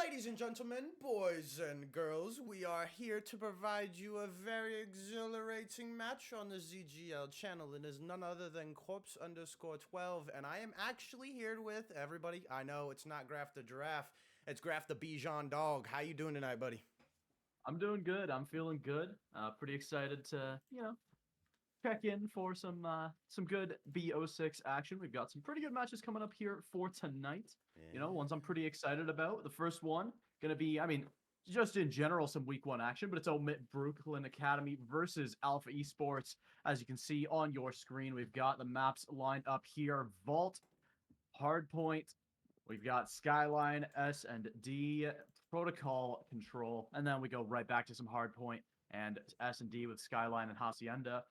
Ladies and gentlemen, boys and girls, we are here to provide you a very exhilarating match on the ZGL channel. It is none other than Corpse_12, and I am actually here with everybody. I know it's not Graf the Giraffe, it's Graf the Bijan Dog. How you doing tonight, buddy? I'm doing good. I'm feeling good. Pretty excited to, check in for some good BO6 action. We've got some pretty good matches coming up here for tonight. Ones I'm pretty excited about. The first one gonna be, just in general, some week one action, but it's OMIT Brooklyn Academy versus Alpha Esports. As you can see on your screen, we've got the maps lined up here. Vault, Hardpoint, we've got Skyline, S&D, Protocol, Control, and then we go right back to some Hardpoint and S&D with Skyline and Hacienda.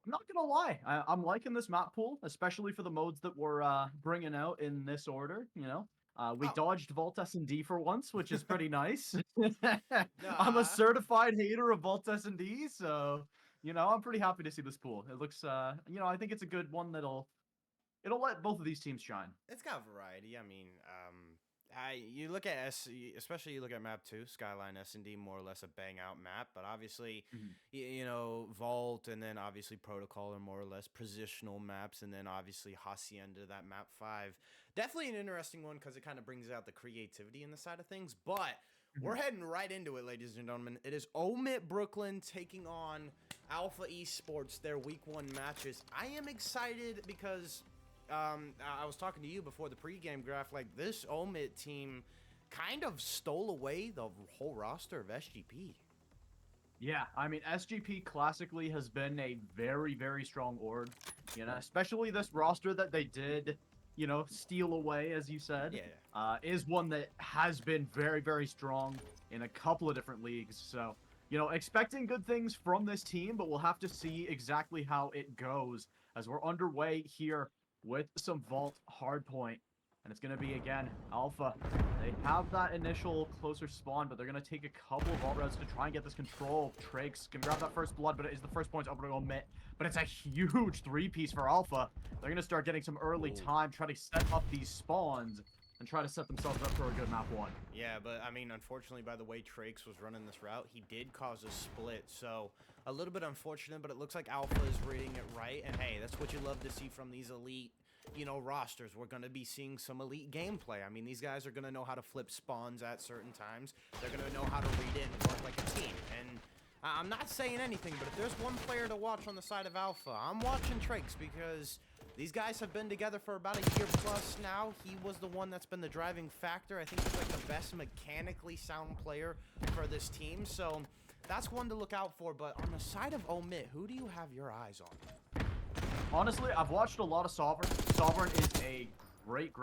I'm not gonna lie, I'm liking this map pool, especially for the modes that we're bringing out in this order. We dodged Vault S&D for once, which is pretty nice. I'm a certified hater of Vault S&D, so I'm pretty happy to see this pool. It looks, I think it's a good one it'll let both of these teams shine. It's got variety. You look at especially you look at map 2, Skyline S&D, more or less a bang out map, but obviously, Vault and then obviously Protocol are more or less positional maps, and then obviously Hacienda, that map 5. Definitely an interesting one because it kind of brings out the creativity in the side of things, but we're heading right into it, ladies and gentlemen. It is OMIT Brooklyn taking on Alpha Esports, their week 1 matches. I am excited because I was talking to you before the pregame graph. Like, this OMIT team kind of stole away the whole roster of SGP. Yeah, SGP classically has been a very, very strong org. Especially this roster that they did, steal away, as you said. Yeah. Is one that has been very, very strong in a couple of different leagues. So, expecting good things from this team, but we'll have to see exactly how it goes as we're underway here with some Vault Hardpoint. And it's going to be, again, Alpha. They have that initial closer spawn, but they're going to take a couple of Vault routes to try and get this control. Triggs can grab that first blood, but it is the first point over to OMIT. But it's a huge 3-piece for Alpha. They're going to start getting some early time, try to set up these spawns, and try to set themselves up for a good map 1. Yeah, but unfortunately, by the way Triggs was running this route, he did cause a split, so a little bit unfortunate, but it looks like Alpha is reading it right, and hey, that's what you love to see from these elite, rosters. We're going to be seeing some elite gameplay. These guys are going to know how to flip spawns at certain times. They're going to know how to read it and work like a team, and I'm not saying anything, but if there's one player to watch on the side of Alpha, I'm watching Triggs, because these guys have been together for about a year plus now. He was the one that's been the driving factor. I think he's like the best mechanically sound player for this team, so that's one to look out for. But on the side of OMIT, who do you have your eyes on? Honestly, I've watched a lot of Sovereign. Sovereign is a great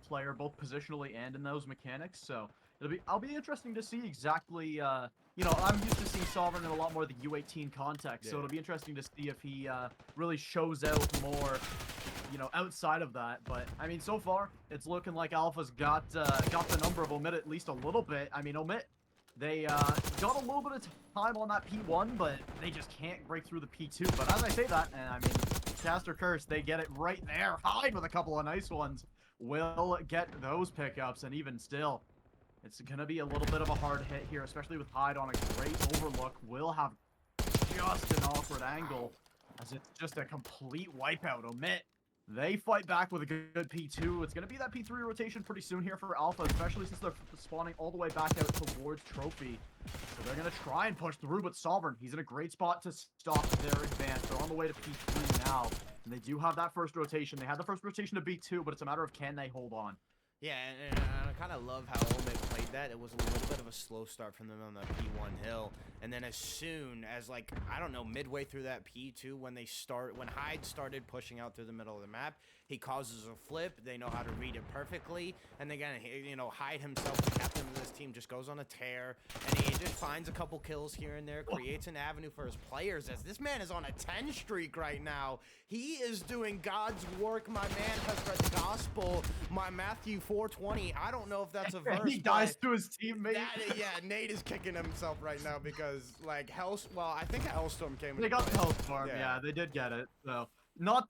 player, both positionally and in those mechanics, so I'll be interesting to see exactly, I'm used to seeing Sovereign in a lot more of the U18 context, so it'll be interesting to see if he really shows out more, outside of that. But, so far, it's looking like Alpha's got the number of OMIT at least a little bit. OMIT, they got a little bit of time on that P1, but they just can't break through the P2. But as I say that, and Caster Curse, they get it right there. Hide with a couple of nice ones. Will get those pickups, and even still, it's going to be a little bit of a hard hit here, especially with Hyde on a great overlook. Will have just an awkward angle, as it's just a complete wipeout. OMIT, they fight back with a good P2. It's going to be that P3 rotation pretty soon here for Alpha, especially since they're spawning all the way back out towards Trophy. So they're going to try and push through, but Sovereign, he's in a great spot to stop their advance. They're on the way to P3 now, and they do have that first rotation. They had the first rotation to B2, but it's a matter of can they hold on. Yeah, and I kind of love how OMIT played that. It was a little bit of a slow start from them on the P1 hill, and then as soon as, midway through that P2, when Hyde started pushing out through the middle of the map, he causes a flip. They know how to read it perfectly, and again, Hyde himself, the captain of this team, just goes on a tear, and he just finds a couple kills here and there, creates an avenue for his players, as this man is on a 10 streak right now. He is doing God's work. My man has read the gospel. My Matthew 4:20. I don't know if that's a verse. He dies to his teammate. Nate is kicking himself right now because, I think Hellstorm came. They got the Hellstorm. Yeah, they did get it. So not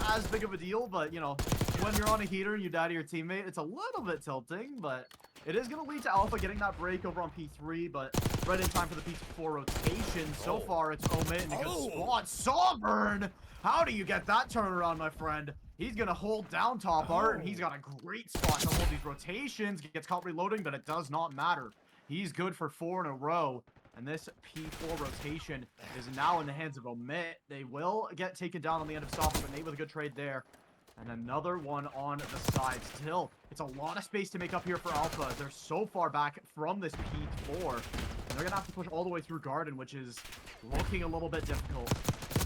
as big of a deal, but when you're on a heater and you die to your teammate, it's a little bit tilting. But It is going to lead to Alpha getting that break over on P3, but right in time for the P4 rotation. So far, it's OMIT in a good spot. Sovereign! How do you get that turnaround, my friend? He's going to hold down top art, and he's got a great spot to hold these rotations. Gets caught reloading, but it does not matter. He's good for 4 in a row. And this P4 rotation is now in the hands of OMIT. They will get taken down on the end of Sovereign, but Nate with a good trade there. And another one on the side. Still, it's a lot of space to make up here for Alpha. They're so far back from this P4. And they're going to have to push all the way through Garden, which is looking a little bit difficult.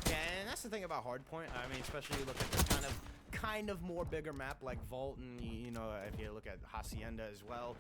Yeah, and that's the thing about Hardpoint. I mean, especially you look at the kind of more bigger map like Vault, and you know, if you look at Hacienda as well.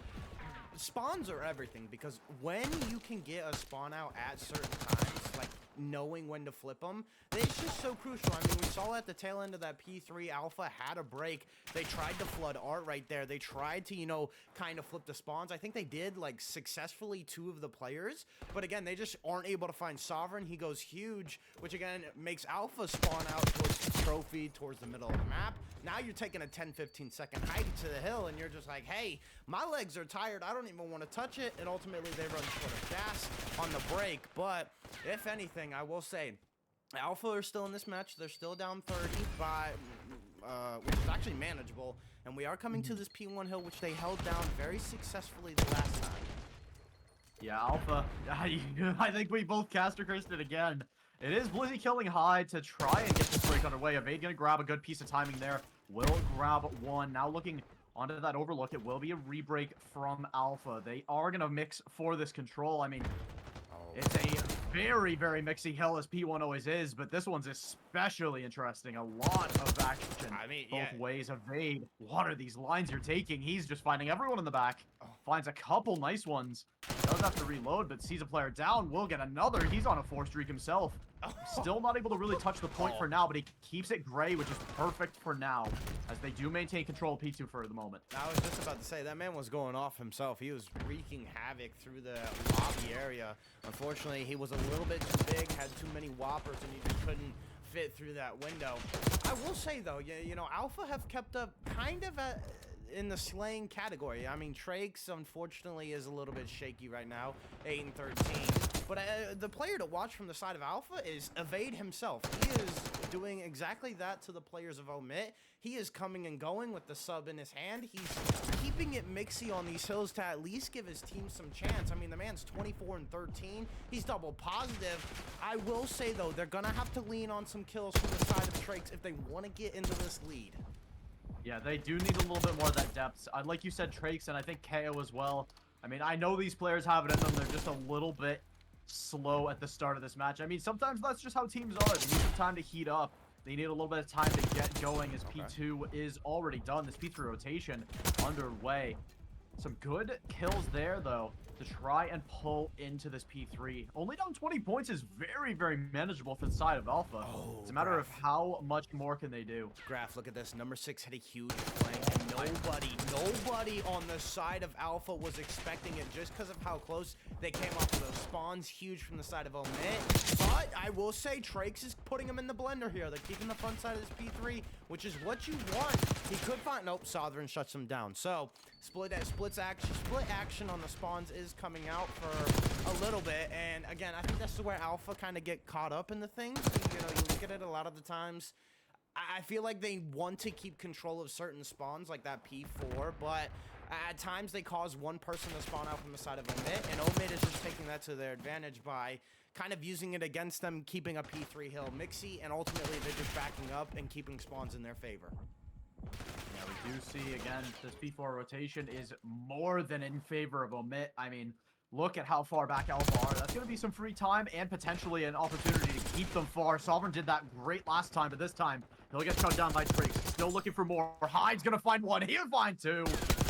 Spawns are everything, because when you can get a spawn out at certain times, like knowing when to flip them, it's just so crucial. I mean, we saw at the tail end of that P3, Alpha had a break. They tried to flood art right there. They tried to, you know, kind of flip the spawns. I think they did, like, successfully 2 of the players, but again, they just aren't able to find Sovereign. He goes huge, which again makes Alpha spawn out towards the trophy, towards the middle of the map. Now you're taking a 10-15 second hike to the hill, and you're just like, hey, my legs are tired. I don't even want to touch it. And ultimately, they run short of gas on the break. But if anything, I will say, Alpha are still in this match. They're still down 30 by, which is actually manageable. And we are coming to this P1 hill, which they held down very successfully the last time. Yeah, Alpha, I think we both caster cursed it again. It is Blizzy killing high to try and get this break underway. Evade gonna grab a good piece of timing there. Will grab one. Now looking onto that overlook. It will be a rebreak from Alpha. They are gonna mix for this control. I mean, it's a very, very mixy hill, as P1 always is, but this one's especially interesting. A lot of action both ways. Evade, what are these lines you're taking? He's just finding everyone in the back. Finds a couple nice ones. Does have to reload, but sees a player down. Will get another. He's on a 4 streak himself. Still not able to really touch the point for now, but he keeps it gray, which is perfect for now, as they do maintain control of P2 for the moment. I was just about to say, that man was going off himself. He was wreaking havoc through the lobby area. Unfortunately, he was a little bit too big, had too many whoppers, and he just couldn't fit through that window. I will say, though, you know, Alpha have kept up kind of in the slaying category. I mean, Trakes, unfortunately, is a little bit shaky right now, 8 and 13. But the player to watch from the side of Alpha is Evade himself. He is doing exactly that to the players of OMIT. He is coming and going with the sub in his hand. He's keeping it mixy on these hills to at least give his team some chance. I mean, the man's 24 and 13. He's double positive. I will say, though, they're going to have to lean on some kills from the side of Trakes if they want to get into this lead. Yeah, they do need a little bit more of that depth. Like you said, Trakes, and I think KO as well. I mean, I know these players have it in them. They're just a little bit slow at the start of this match. I mean, sometimes that's just how teams are. They need some time to heat up. They need a little bit of time to get going, as P2 is already done. This P3 rotation underway. Some good kills there, though, to try and pull into this P3. Only down 20 points is very, very manageable for the side of Alpha. It's a matter of how much more can they do. Graph, look at this. Number 6 hit a huge flank, and nobody on the side of Alpha was expecting it just because of how close they came off of those spawns. Huge from the side of OMIT. But I will say, Trakes is putting them in the blender here. They're keeping the front side of this P3, which is what you want. He could find... Nope, Sovereign shuts him down. So, split action on the spawns is coming out for a little bit, and again, I think that's where Alpha kind of get caught up in the things. You know, you look at it a lot of the times. I feel like they want to keep control of certain spawns, like that P4, but at times they cause one person to spawn out from the side of OMIT, and OMIT is just taking that to their advantage by kind of using it against them, keeping a P3 hill mixy, and ultimately they're just backing up and keeping spawns in their favor. Yeah, we do see, again, this P4 rotation is more than in favor of OMIT. I mean, look at how far back Alpha are. That's going to be some free time and potentially an opportunity to keep them far. Sovereign did that great last time, but this time he'll get shut down by Trakes. Still looking for more. Hyde's going to find one. He'll find 2.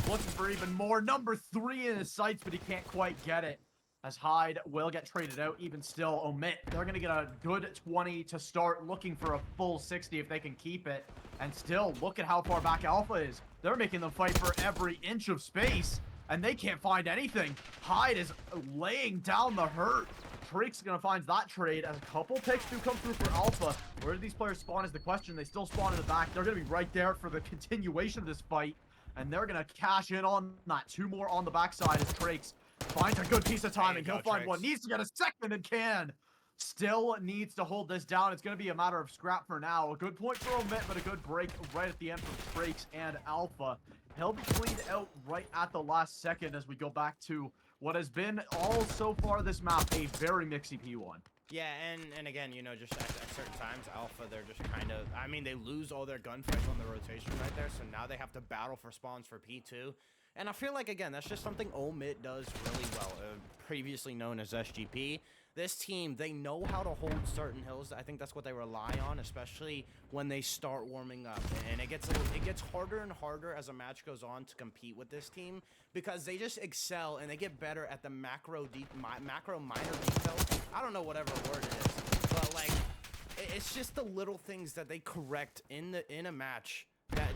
Looking for even more. Number 3 in his sights, but he can't quite get it, as Hyde will get traded out. Even still, OMIT, they're going to get a good 20 to start, looking for a full 60 if they can keep it. And still, look at how far back Alpha is. They're making them fight for every inch of space, and they can't find anything. Hyde is laying down the hurt. Trakes going to find that trade, as a couple picks do come through for Alpha. Where do these players spawn is the question. They still spawn in the back. They're going to be right there for the continuation of this fight. and they're gonna cash in on that. 2 more on the backside as Trakes finds a good piece of timing. He'll find Trakes. one, needs to get a second and can. Still needs to hold this down. It's going to be a matter of scrap for now. A good point for OMIT, but a good break right at the end from Trakes and Alpha. He'll be cleaned out right at the last second as we go back to what has been all so far this map, a very mixy P1. Yeah, and again, you know, just at certain times, Alpha, they're just kind of, I mean, they lose all their gunfights on the rotation right there, so now they have to battle for spawns for P2. And I feel like, again, that's just something OMIT does really well, previously known as SGP. This team, they know how to hold certain hills. I think that's what they rely on, especially when they start warming up. And it gets harder and harder as a match goes on to compete with this team because they just excel and they get better at the macro minor details. I don't know whatever word it is, but like it's just the little things that they correct in a match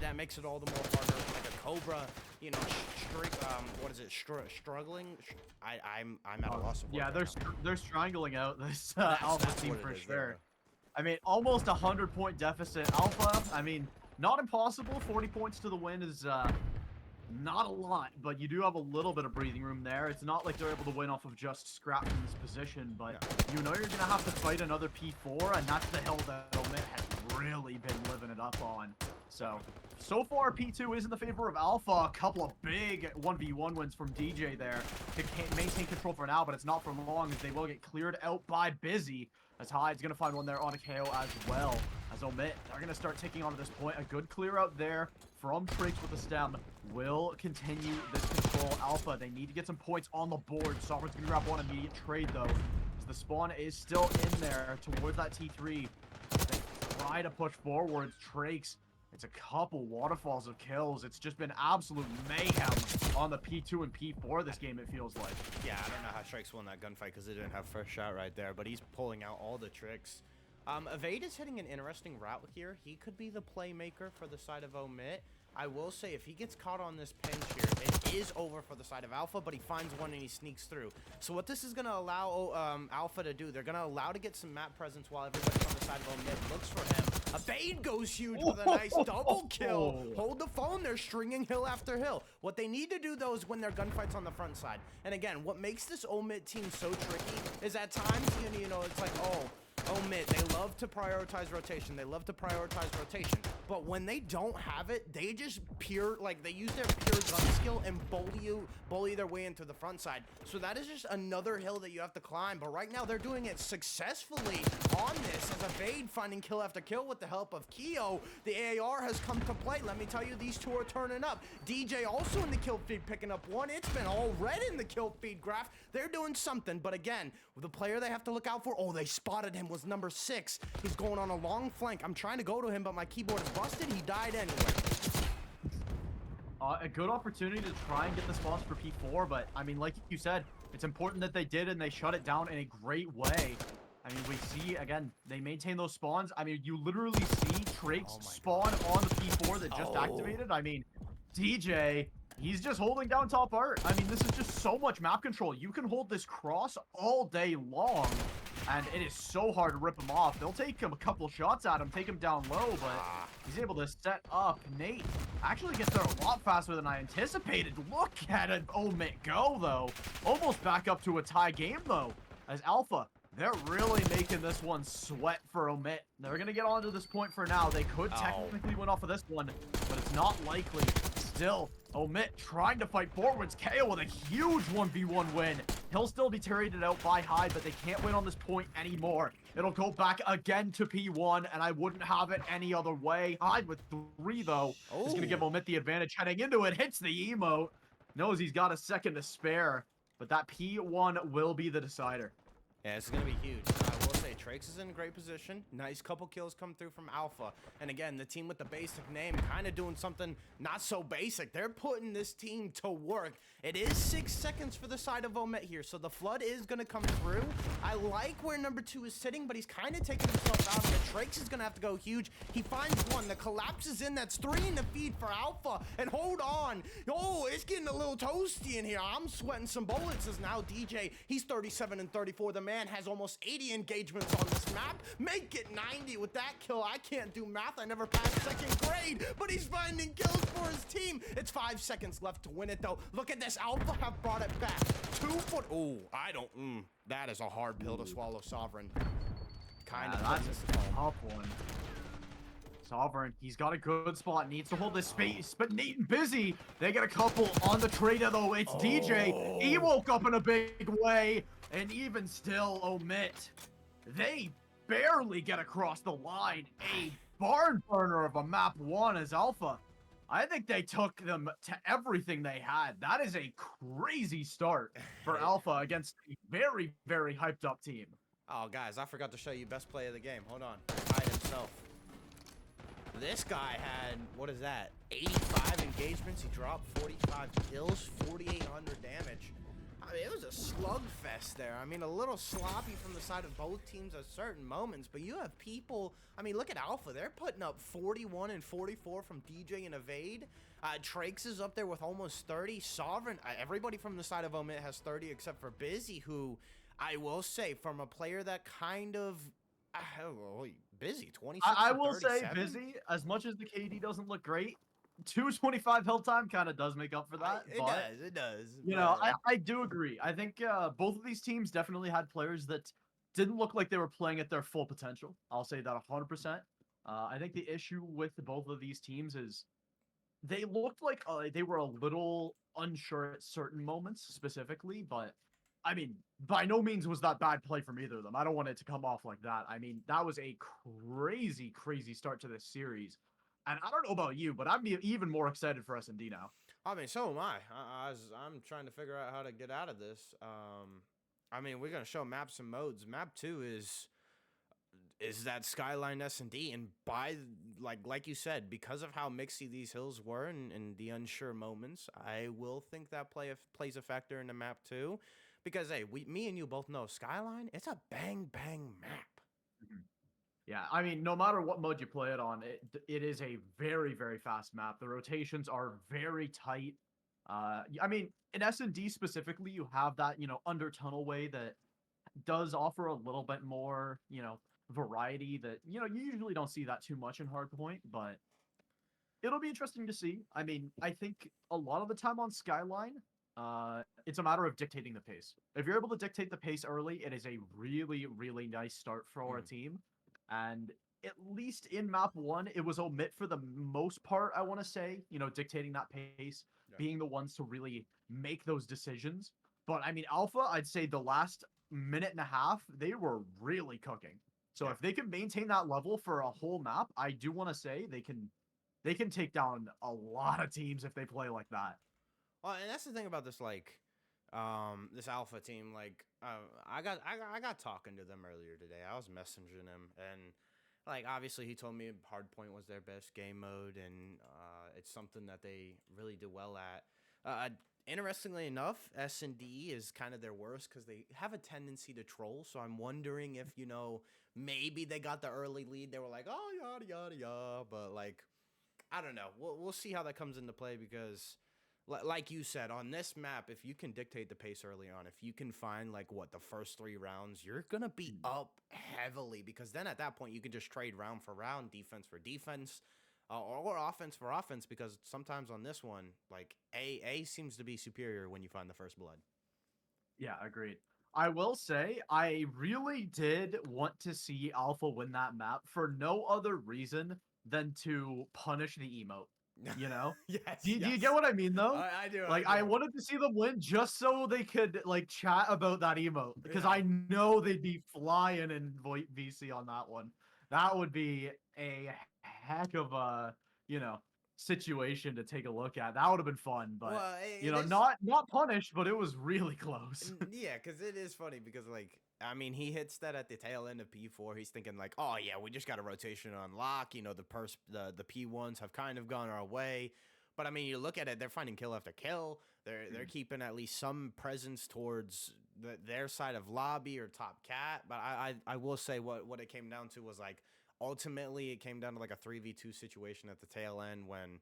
that makes it all the more harder. Like a Cobra, you know, what is it? Struggling. I'm at a loss of words. Yeah, they're strangling out this Alpha team for sure. I mean, almost 100-point deficit. Alpha, I mean, not impossible. 40 points to the win is not a lot, but you do have a little bit of breathing room there. It's not like they're able to win off of just scrap from this position, but you know you're going to have to fight another P4, and that's the hill that OMIT has really been living it up on. So far, P2 is in the favor of Alpha. A couple of big 1v1 wins from DJ there to maintain control for now, but it's not for long as they will get cleared out by Busy. As Hyde's going to find one there on a KO as well. As OMIT, they're going to start taking on to this point. A good clear out there from Trakes with the stem will continue this control. Alpha, they need to get some points on the board. Sovereign's going to grab one immediate trade, though. As the spawn is still in there towards that T3. They try to push forwards. Trakes, it's a couple waterfalls of kills. It's just been absolute mayhem on the P2 and P4 this game, it feels like. Yeah, I don't know how Trakes won that gunfight because they didn't have first shot right there, but he's pulling out all the tricks. Evade is hitting an interesting route here. He could be the playmaker for the side of OMIT. I will say, if he gets caught on this pinch here, it is over for the side of Alpha, but he finds one and he sneaks through. So what this is going to allow Alpha to do, they're going to allow to get some map presence while everybody on the side of OMIT looks for him. Evade goes huge with a nice double kill. Hold the phone, they're stringing hill after hill. What they need to do, though, is win their gunfights on the front side. And again, what makes this OMIT team so tricky is at times, you know, it's like, OMIT, they love to prioritize rotation. They love to prioritize rotation. But when they don't have it, they just they use their pure gun skill and bully their way into the front side. So that is just another hill that you have to climb. But right now, they're doing it successfully on this as Evade finding kill after kill with the help of Keo. The AR has come to play. Let me tell you, these two are turning up. DJ also in the kill feed picking up one. It's been all red in the kill feed graph. They're doing something. But again, the player they have to look out for, they spotted him, was number 6. He's going on a long flank. I'm trying to go to him, but my keyboard is busted. He died anyway. A good opportunity to try and get the spawns for P4, but I mean, like you said, it's important that they did and they shut it down in a great way. I mean, we see, again, they maintain those spawns. I mean, you literally see Trakes spawn on the P4 that just activated. I mean, DJ, he's just holding down top art. I mean, this is just so much map control. You can hold this cross all day long, and it is so hard to rip him off. They'll take him a couple shots at him, take him down low, but he's able to set up. Nate actually gets there a lot faster than I anticipated. Look at it, OMIT go, though. Almost back up to a tie game, though, as Alpha, they're really making this one sweat for OMIT. They're going to get on to this point for now. They could technically win off of this one, but it's not likely. Still, OMIT trying to fight forwards. KO with a huge 1v1 win. He'll still be traded out by Hyde, but they can't win on this point anymore. It'll go back again to P1, and I wouldn't have it any other way. Hyde with 3, though, is going to give OMIT the advantage. Heading into it, hits the emote. Knows he's got a second to spare, but that P1 will be the decider. Yeah, it's going to be huge. I will say, Trakes is in a great position. Nice couple kills come through from Alpha. And again, the team with the basic name kind of doing something not so basic. They're putting this team to work. It is 6 seconds for the side of OMIT here, so the flood is going to come through. I like where number 2 is sitting, but he's kind of taking himself out of it. Trakes is going to have to go huge. He finds one. The collapse is in. That's 3 in the feed for Alpha. And hold on. It's getting a little toasty in here. I'm sweating some bullets as now DJ, he's 37 and 34. The man has almost 80 engagement engagements on this map. Make it 90 with that kill. I can't do math. I never passed 2nd grade, but he's finding kills for his team. It's 5 seconds left to win it, though. Look at this. Alpha have brought it back. 2 foot. Oh, I don't. That is a hard pill to swallow, Sovereign. Kind of. That's a tough one. Sovereign, he's got a good spot, needs to hold this space, but Nate and Busy, they get a couple on the trader though. It's DJ. He woke up in a big way, and even still, OMIT, they barely get across the line. A barn burner of a map 1 as Alpha. I think they took them to everything they had. That is a crazy start for Alpha against a very, very hyped up team. Oh, guys, I forgot to show you best play of the game. Hold on. Hyde himself. This guy had, what is that, 85 engagements. He dropped 45 kills, 4,800 damage. I mean, it was a slugfest there. I mean, a little sloppy from the side of both teams at certain moments, but you have people, I mean, look at Alpha. They're putting up 41 and 44 from DJ and Evade. Trakes is up there with almost 30. Sovereign, everybody from the side of OMIT has 30 except for Busy, who I will say, from a player that kind of, Busy, 26 I will 37? say Busy, as much as the KD doesn't look great, 225 hill time kind of does make up for that. It does. You know, I do agree. I think both of these teams definitely had players that didn't look like they were playing at their full potential. I'll say that 100%. I think the issue with both of these teams is they looked like they were a little unsure at certain moments specifically, but I mean, by no means was that bad play from either of them. I don't want it to come off like that. I mean, that was a crazy, crazy start to this series. And I don't know about you, but I'm even more excited for S&D now. I mean, so am I. I'm trying to figure out how to get out of this. I mean, we're going to show maps and modes. Map 2 is that Skyline S&D, and by, like you said, because of how mixy these hills were and the unsure moments, I will think that plays a factor into map 2. Because, hey, me and you both know Skyline, it's a bang-bang map. Yeah, I mean, no matter what mode you play it on, it is a very, very fast map. The rotations are very tight. I mean, in S&D specifically, you have that, under tunnel way that does offer a little bit more, variety that, you usually don't see that too much in Hardpoint, but it'll be interesting to see. I mean, I think a lot of the time on Skyline, it's a matter of dictating the pace. If you're able to dictate the pace early, it is a really, really nice start for a team. And at least in map 1, it was OMIT for the most part, I want to say, dictating that pace, being the ones to really make those decisions. But I mean, Alpha, I'd say the last minute and a half, they were really cooking. So if they can maintain that level for a whole map, I do want to say they can take down a lot of teams if they play like that. Well, and that's the thing about this, this Alpha team. I got talking to them earlier today. I was messaging him, and obviously he told me Hardpoint was their best game mode, and it's something that they really do well at. Interestingly enough, S&D is kind of their worst because they have a tendency to troll. So I'm wondering if maybe they got the early lead. They were like, oh yada yada yada, but I don't know. We'll see how that comes into play because. Like you said, on this map, if you can dictate the pace early on, if you can find, the first 3 rounds, you're going to be up heavily because then at that point, you can just trade round for round, defense for defense, or offense for offense because sometimes on this one, A seems to be superior when you find the first blood. Yeah, agreed. I will say, I really did want to see Alpha win that map for no other reason than to punish the emote. Yes, do you get what I mean though? I do. I wanted to see them win just so they could chat about that emote because I know they'd be flying in VC on that one. That would be a heck of a situation to take a look at. That would have been fun, but not punished, but it was really close. Yeah, because it is funny because he hits that at the tail end of P4. He's thinking oh yeah, we just got a rotation on lock. The P1s have kind of gone our way. But I mean, you look at it, they're finding kill after kill. They're keeping at least some presence towards their side of lobby or top cat. But I will say what it came down to was ultimately it came down to a 3v2 situation at the tail end when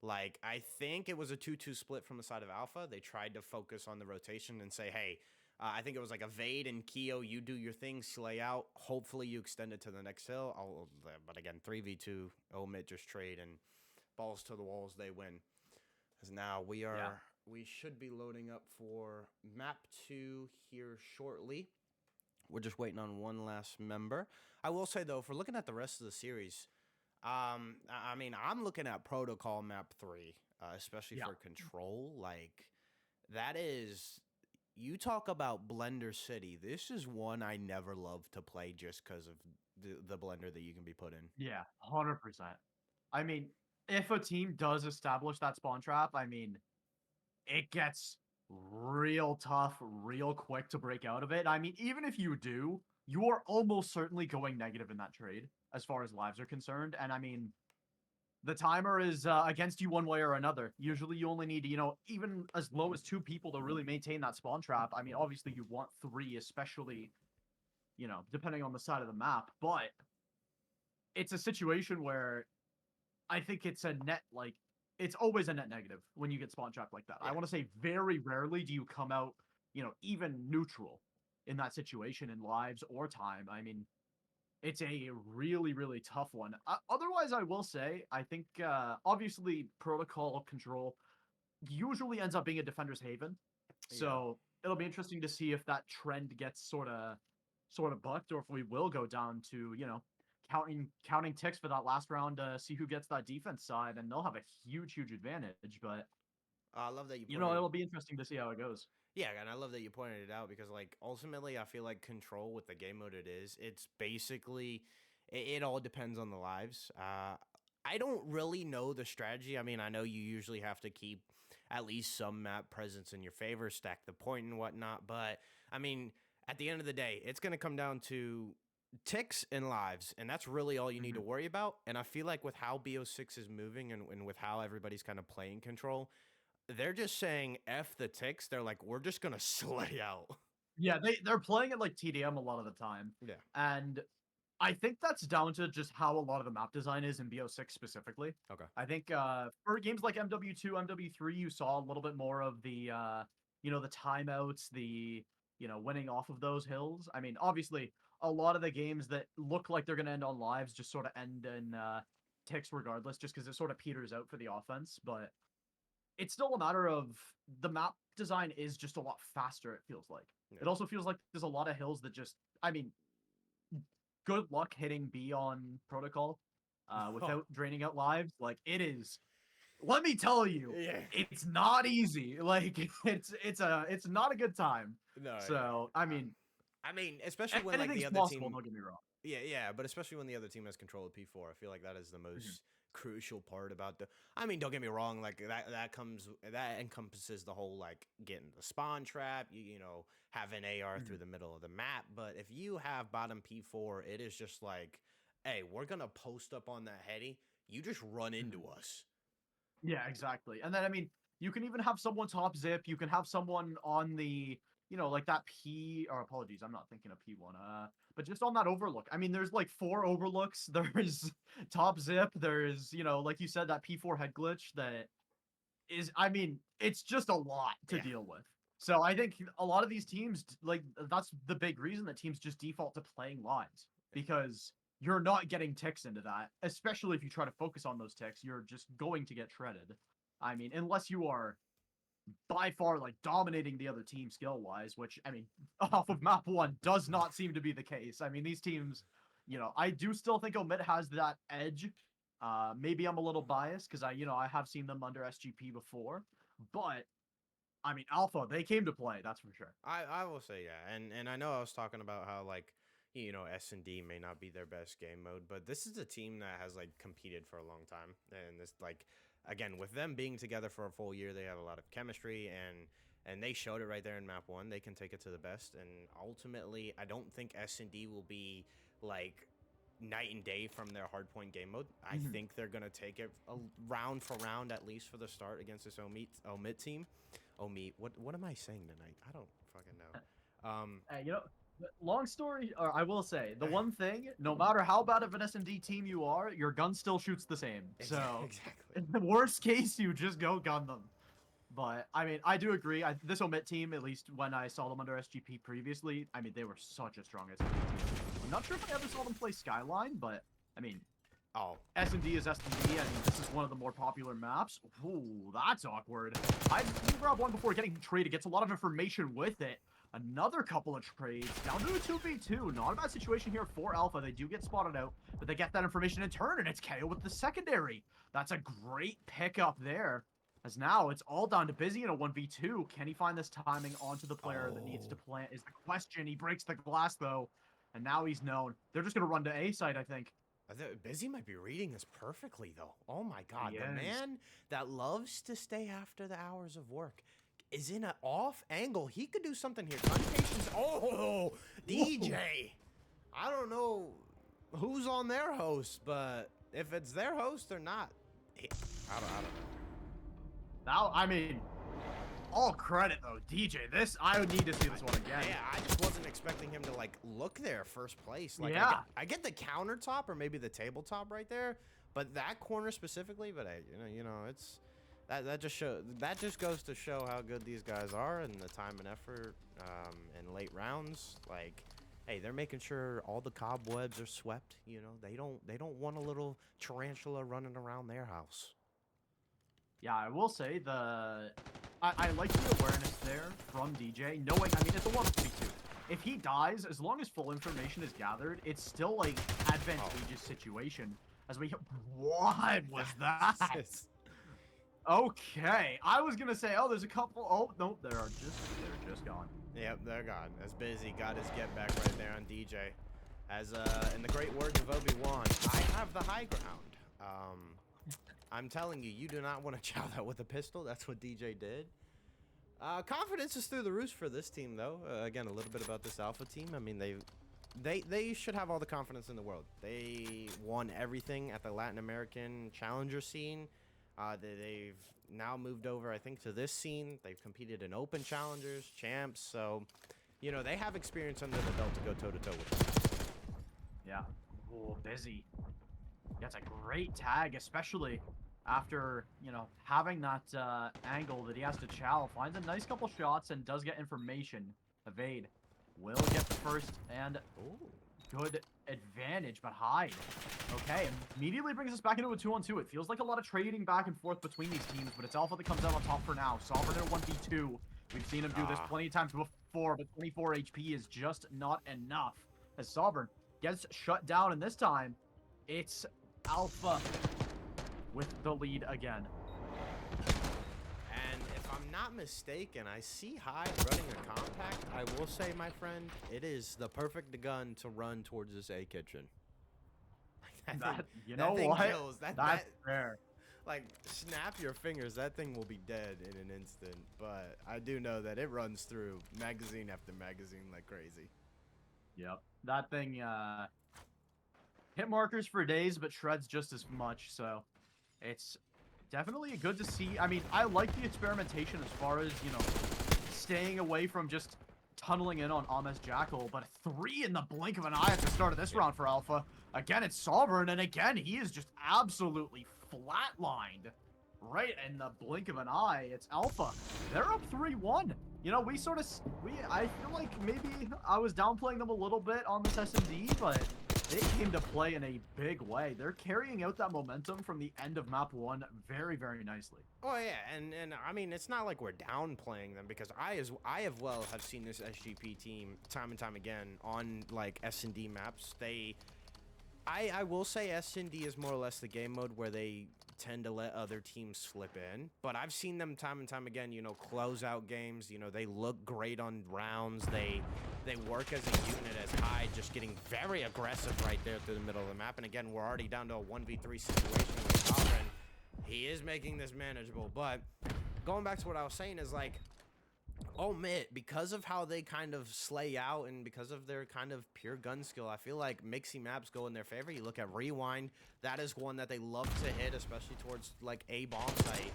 I think it was a 2-2 split from the side of Alpha. They tried to focus on the rotation and say, hey, I think it was like Evade and Keo. You do your thing, slay out. Hopefully you extend it to the next hill. But again, 3v2, OMIT just trade and balls to the walls, they win. Because now we should be loading up for map 2 here shortly. We're just waiting on one last member. I will say, though, if we're looking at the rest of the series, I mean, I'm looking at Protocol map 3, especially for Control. Like, that is... You talk about Blender City. This is one I never loved to play just because of the blender that you can be put in. Yeah, 100%. I mean, if a team does establish that spawn trap, I mean, it gets real tough real quick to break out of it. I mean, even if you do, you are almost certainly going negative in that trade as far as lives are concerned. And I mean, the timer is against you one way or another. Usually you only need, even as low as 2 people to really maintain that spawn trap. I mean, obviously you want 3, especially, depending on the side of the map. But it's a situation where I think it's a net, like, it's always a net negative when you get spawn trapped like that. Yeah. I want to say very rarely do you come out, even neutral in that situation in lives or time. I mean, it's a really, really tough one. Otherwise, I will say, I think, obviously, Protocol Control usually ends up being a defender's haven. So it'll be interesting to see if that trend gets sort of bucked, or if we will go down to, counting ticks for that last round to see who gets that defense side, and they'll have a huge, huge advantage. But I love that it'll be interesting to see how it goes. Yeah, and I love that you pointed it out because, like, ultimately, I feel like Control with the game mode it's basically, it all depends on the lives. I don't really know the strategy. I mean, I know you usually have to keep at least some map presence in your favor, stack the point and whatnot, but, I mean, at the end of the day, it's going to come down to ticks and lives, and that's really all you need to worry about. And I feel like with how BO6 is moving and with how everybody's kind of playing Control, they're just saying F the ticks. They're like, we're just going to slay out. Yeah, they're playing it like TDM a lot of the time. Yeah. And I think that's down to just how a lot of the map design is in BO6 specifically. Okay. I think for games like MW2, MW3, you saw a little bit more of the, the timeouts, the, winning off of those hills. I mean, obviously, a lot of the games that look like they're going to end on lives just sort of end in ticks regardless, just because it sort of peters out for the offense. But it's still a matter of the map design is just a lot faster, it feels like. Yeah. It also feels like there's a lot of hills that just, I mean, good luck hitting B on Protocol without draining out lives. Like, it is, let me tell you, it's not easy. Like, it's not a good time. No. So, I mean, especially when, like, the other team... Don't get me wrong. Yeah, but especially when the other team has control of P4, I feel like that is the most crucial part about the... I mean, don't get me wrong, like, that encompasses the whole, like, getting the spawn trap, have an AR through the middle of the map, but if you have bottom P4, it is just like, hey, we're gonna post up on that heady, you just run into us. Yeah, exactly. And then, I mean, you can even have someone top zip, you can have someone on the... like that apologies, I'm not thinking of P1, but just on that overlook. I mean, there's like 4 overlooks. There's top zip. There's, like you said, that P4 head glitch that is, I mean, it's just a lot to deal with. So I think a lot of these teams, like, that's the big reason that teams just default to playing lives, because you're not getting ticks into that, especially if you try to focus on those ticks, you're just going to get shredded. I mean, unless you are by far, like, dominating the other team skill-wise, which, I mean, off of map 1 does not seem to be the case. I mean, these teams, I do still think OMIT has that edge. Maybe I'm a little biased, because I have seen them under SGP before, but, I mean, Alpha, they came to play, that's for sure. I will say, yeah, and I know I was talking about how, like, S&D may not be their best game mode, but this is a team that has, like, competed for a long time, and this, like... Again, with them being together for a full year, they have a lot of chemistry, and they showed it right there in map 1. They can take it to the best, and ultimately, I don't think S&D will be, like, night and day from their hardpoint game mode. I think they're going to take it round for round, at least for the start, against this OMIT team. OMIT, what am I saying tonight? I don't fucking know. Long story, or I will say, the one thing, no matter how bad of an S&D team you are, your gun still shoots the same. So, exactly. In the worst case, you just go gun them. But I mean, I do agree. This OMIT team, at least when I saw them under SGP previously, I mean, they were such a strong SGP team. I'm not sure if I ever saw them play Skyline, but I mean, Oh, S&D is S&D. I mean, this is one of the more popular maps. Ooh, that's awkward. I grab one before getting traded. Gets a lot of information with it. Another couple of trades. Down to a 2v2. Not a bad situation here for Alpha. They do get spotted out, but they get that information in turn, and it's KO with the secondary. That's a great pickup there. As now, it's all down to Busy in a 1v2. Can he find this timing onto the player that needs to plant is the question. He breaks the glass, though, and now he's known. They're just going to run to A site, I think. Busy might be reading this perfectly, though. Oh my God, He the is. man that loves to stay after the hours of work is in an off angle. He could do something here. Temptations. Oh, DJ. I don't know who's on their host, but if it's their host or not, I don't know. Now, I mean, all credit though, DJ. This I would need to see this one again. Yeah, I just wasn't expecting him to like look there first place. Like, Yeah. I get the countertop or maybe the tabletop right there, but that corner specifically. But hey, it's that just goes to show how good these guys are and the time and effort in late rounds. Like, hey, they're making sure all the cobwebs are swept. They don't want a little tarantula running around their house. Yeah, I will say I like the awareness there from DJ, knowing, I mean, it's a 1v2. If he dies, as long as full information is gathered, it's still like advantageous situation. As we, what was that? Okay, I was gonna say, oh, there's a couple. Oh no, they're just gone. Yep, they're gone. As Busy got his get back right there on DJ. As in the great words of Obi-Wan, I have the high ground. I'm telling you, you do not want to chow that with a pistol. That's what DJ did. Confidence is through the roof for this team, though. Again, a little bit about this Alpha team. I mean, they should have all the confidence in the world. They won everything at the Latin American Challenger scene. They've now moved over, I think, to this scene. They've competed in Open Challengers, Champs. So, they have experience under the belt to go toe-to-toe with them. Yeah. Oh, Busy. That's a great tag, especially after, having that angle that he has to chow. Finds a nice couple shots and does get information. Evade. Will get the first and good advantage, but hide. Okay, immediately brings us back into a 2-on-2. It feels like a lot of trading back and forth between these teams, but it's Alpha that comes out on top for now. Sovereign in a 1v2. We've seen him do this plenty of times before, but 24 HP is just not enough. As Sovereign gets shut down, and this time, it's Alpha with the lead again. And if I'm not mistaken, I see Hyde running a compact. I will say, my friend, it is the perfect gun to run towards this A kitchen. That thing kills. That's fair. Like, snap your fingers. That thing will be dead in an instant. But I do know that it runs through magazine after magazine like crazy. Yep. That thing, hit markers for days, but shreds just as much, so it's definitely good to see. I mean, I like the experimentation as far as, staying away from just tunneling in on Ames Jackal, but 3 in the blink of an eye at the start of this round for Alpha. Again, it's Sovereign, and again, he is just absolutely flatlined. Right in the blink of an eye, it's Alpha. They're up 3-1. I feel like maybe I was downplaying them a little bit on this S&D, but they came to play in a big way. They're carrying out that momentum from the end of map 1 very, very nicely. Oh yeah, and I mean, it's not like we're downplaying them, because I have seen this SGP team time and time again on like S&D maps. I will say S&D is more or less the game mode where they tend to let other teams slip in, but I've seen them time and time again, close out games. They look great on rounds. They work as a unit as Hyde, just getting very aggressive right there through the middle of the map. And again, we're already down to a 1v3 situation with Sovereign. He is making this manageable, but going back to what I was saying is, like, OMIT, because of how they kind of slay out and because of their kind of pure gun skill, I feel like mixy maps go in their favor. You look at Rewind, that is one that they love to hit, especially towards like a bomb site.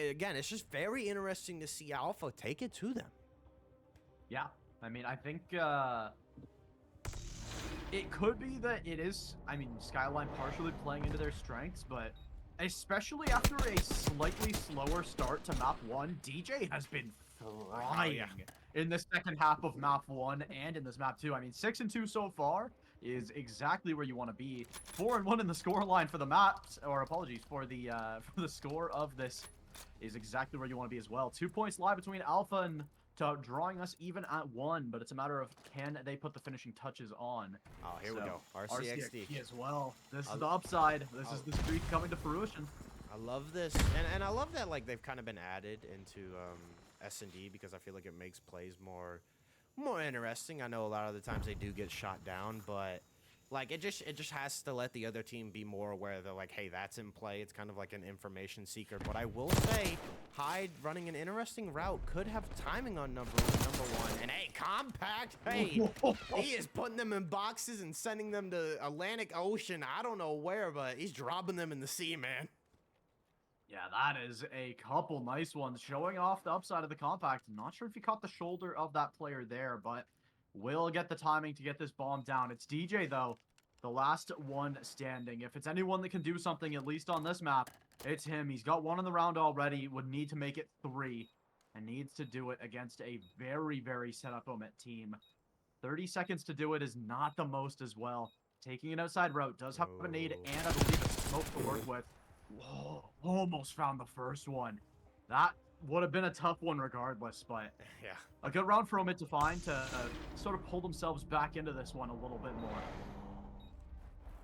Again, it's just very interesting to see Alpha take it to them. Yeah, I mean, I think it could be that it is, I mean, Skyline partially playing into their strengths, but especially after a slightly slower start to map 1, DJ has been flying in the second half of map 1 and in this map 2. I mean, 6-2 so far is exactly where you want to be. 4-1 in the score line for the maps, or apologies, for the score of this is exactly where you want to be as well. 2 points lie between Alpha and drawing us even at 1, but it's a matter of can they put the finishing touches on. Oh, here we go. RCXD as well. This is the upside. This is the streak coming to fruition. I love this, and I love that like they've kind of been added into S&D because I feel like it makes plays more interesting. I know a lot of the times they do get shot down, but like it just has to let the other team be more aware. They're like, hey, that's in play. It's kind of like an information seeker. But I will say, Hyde running an interesting route could have timing on number one. And hey, Compact, hey, he is putting them in boxes and sending them to Atlantic Ocean. I don't know where, but he's dropping them in the sea, man. Yeah, that is a couple nice ones showing off the upside of the Compact. Not sure if you caught the shoulder of that player there, but will get the timing to get this bomb down. It's DJ, though, the last one standing. If it's anyone that can do something, at least on this map, it's him. He's got 1 in the round already, would need to make it 3, and needs to do it against a very, very set-up OMIT team. 30 seconds to do it is not the most as well. Taking an outside route, does have a nade and I believe a smoke to work with. Whoa, almost found the first one. That would have been a tough one regardless, but yeah, a good round for OMIT to find to sort of pull themselves back into this one a little bit more.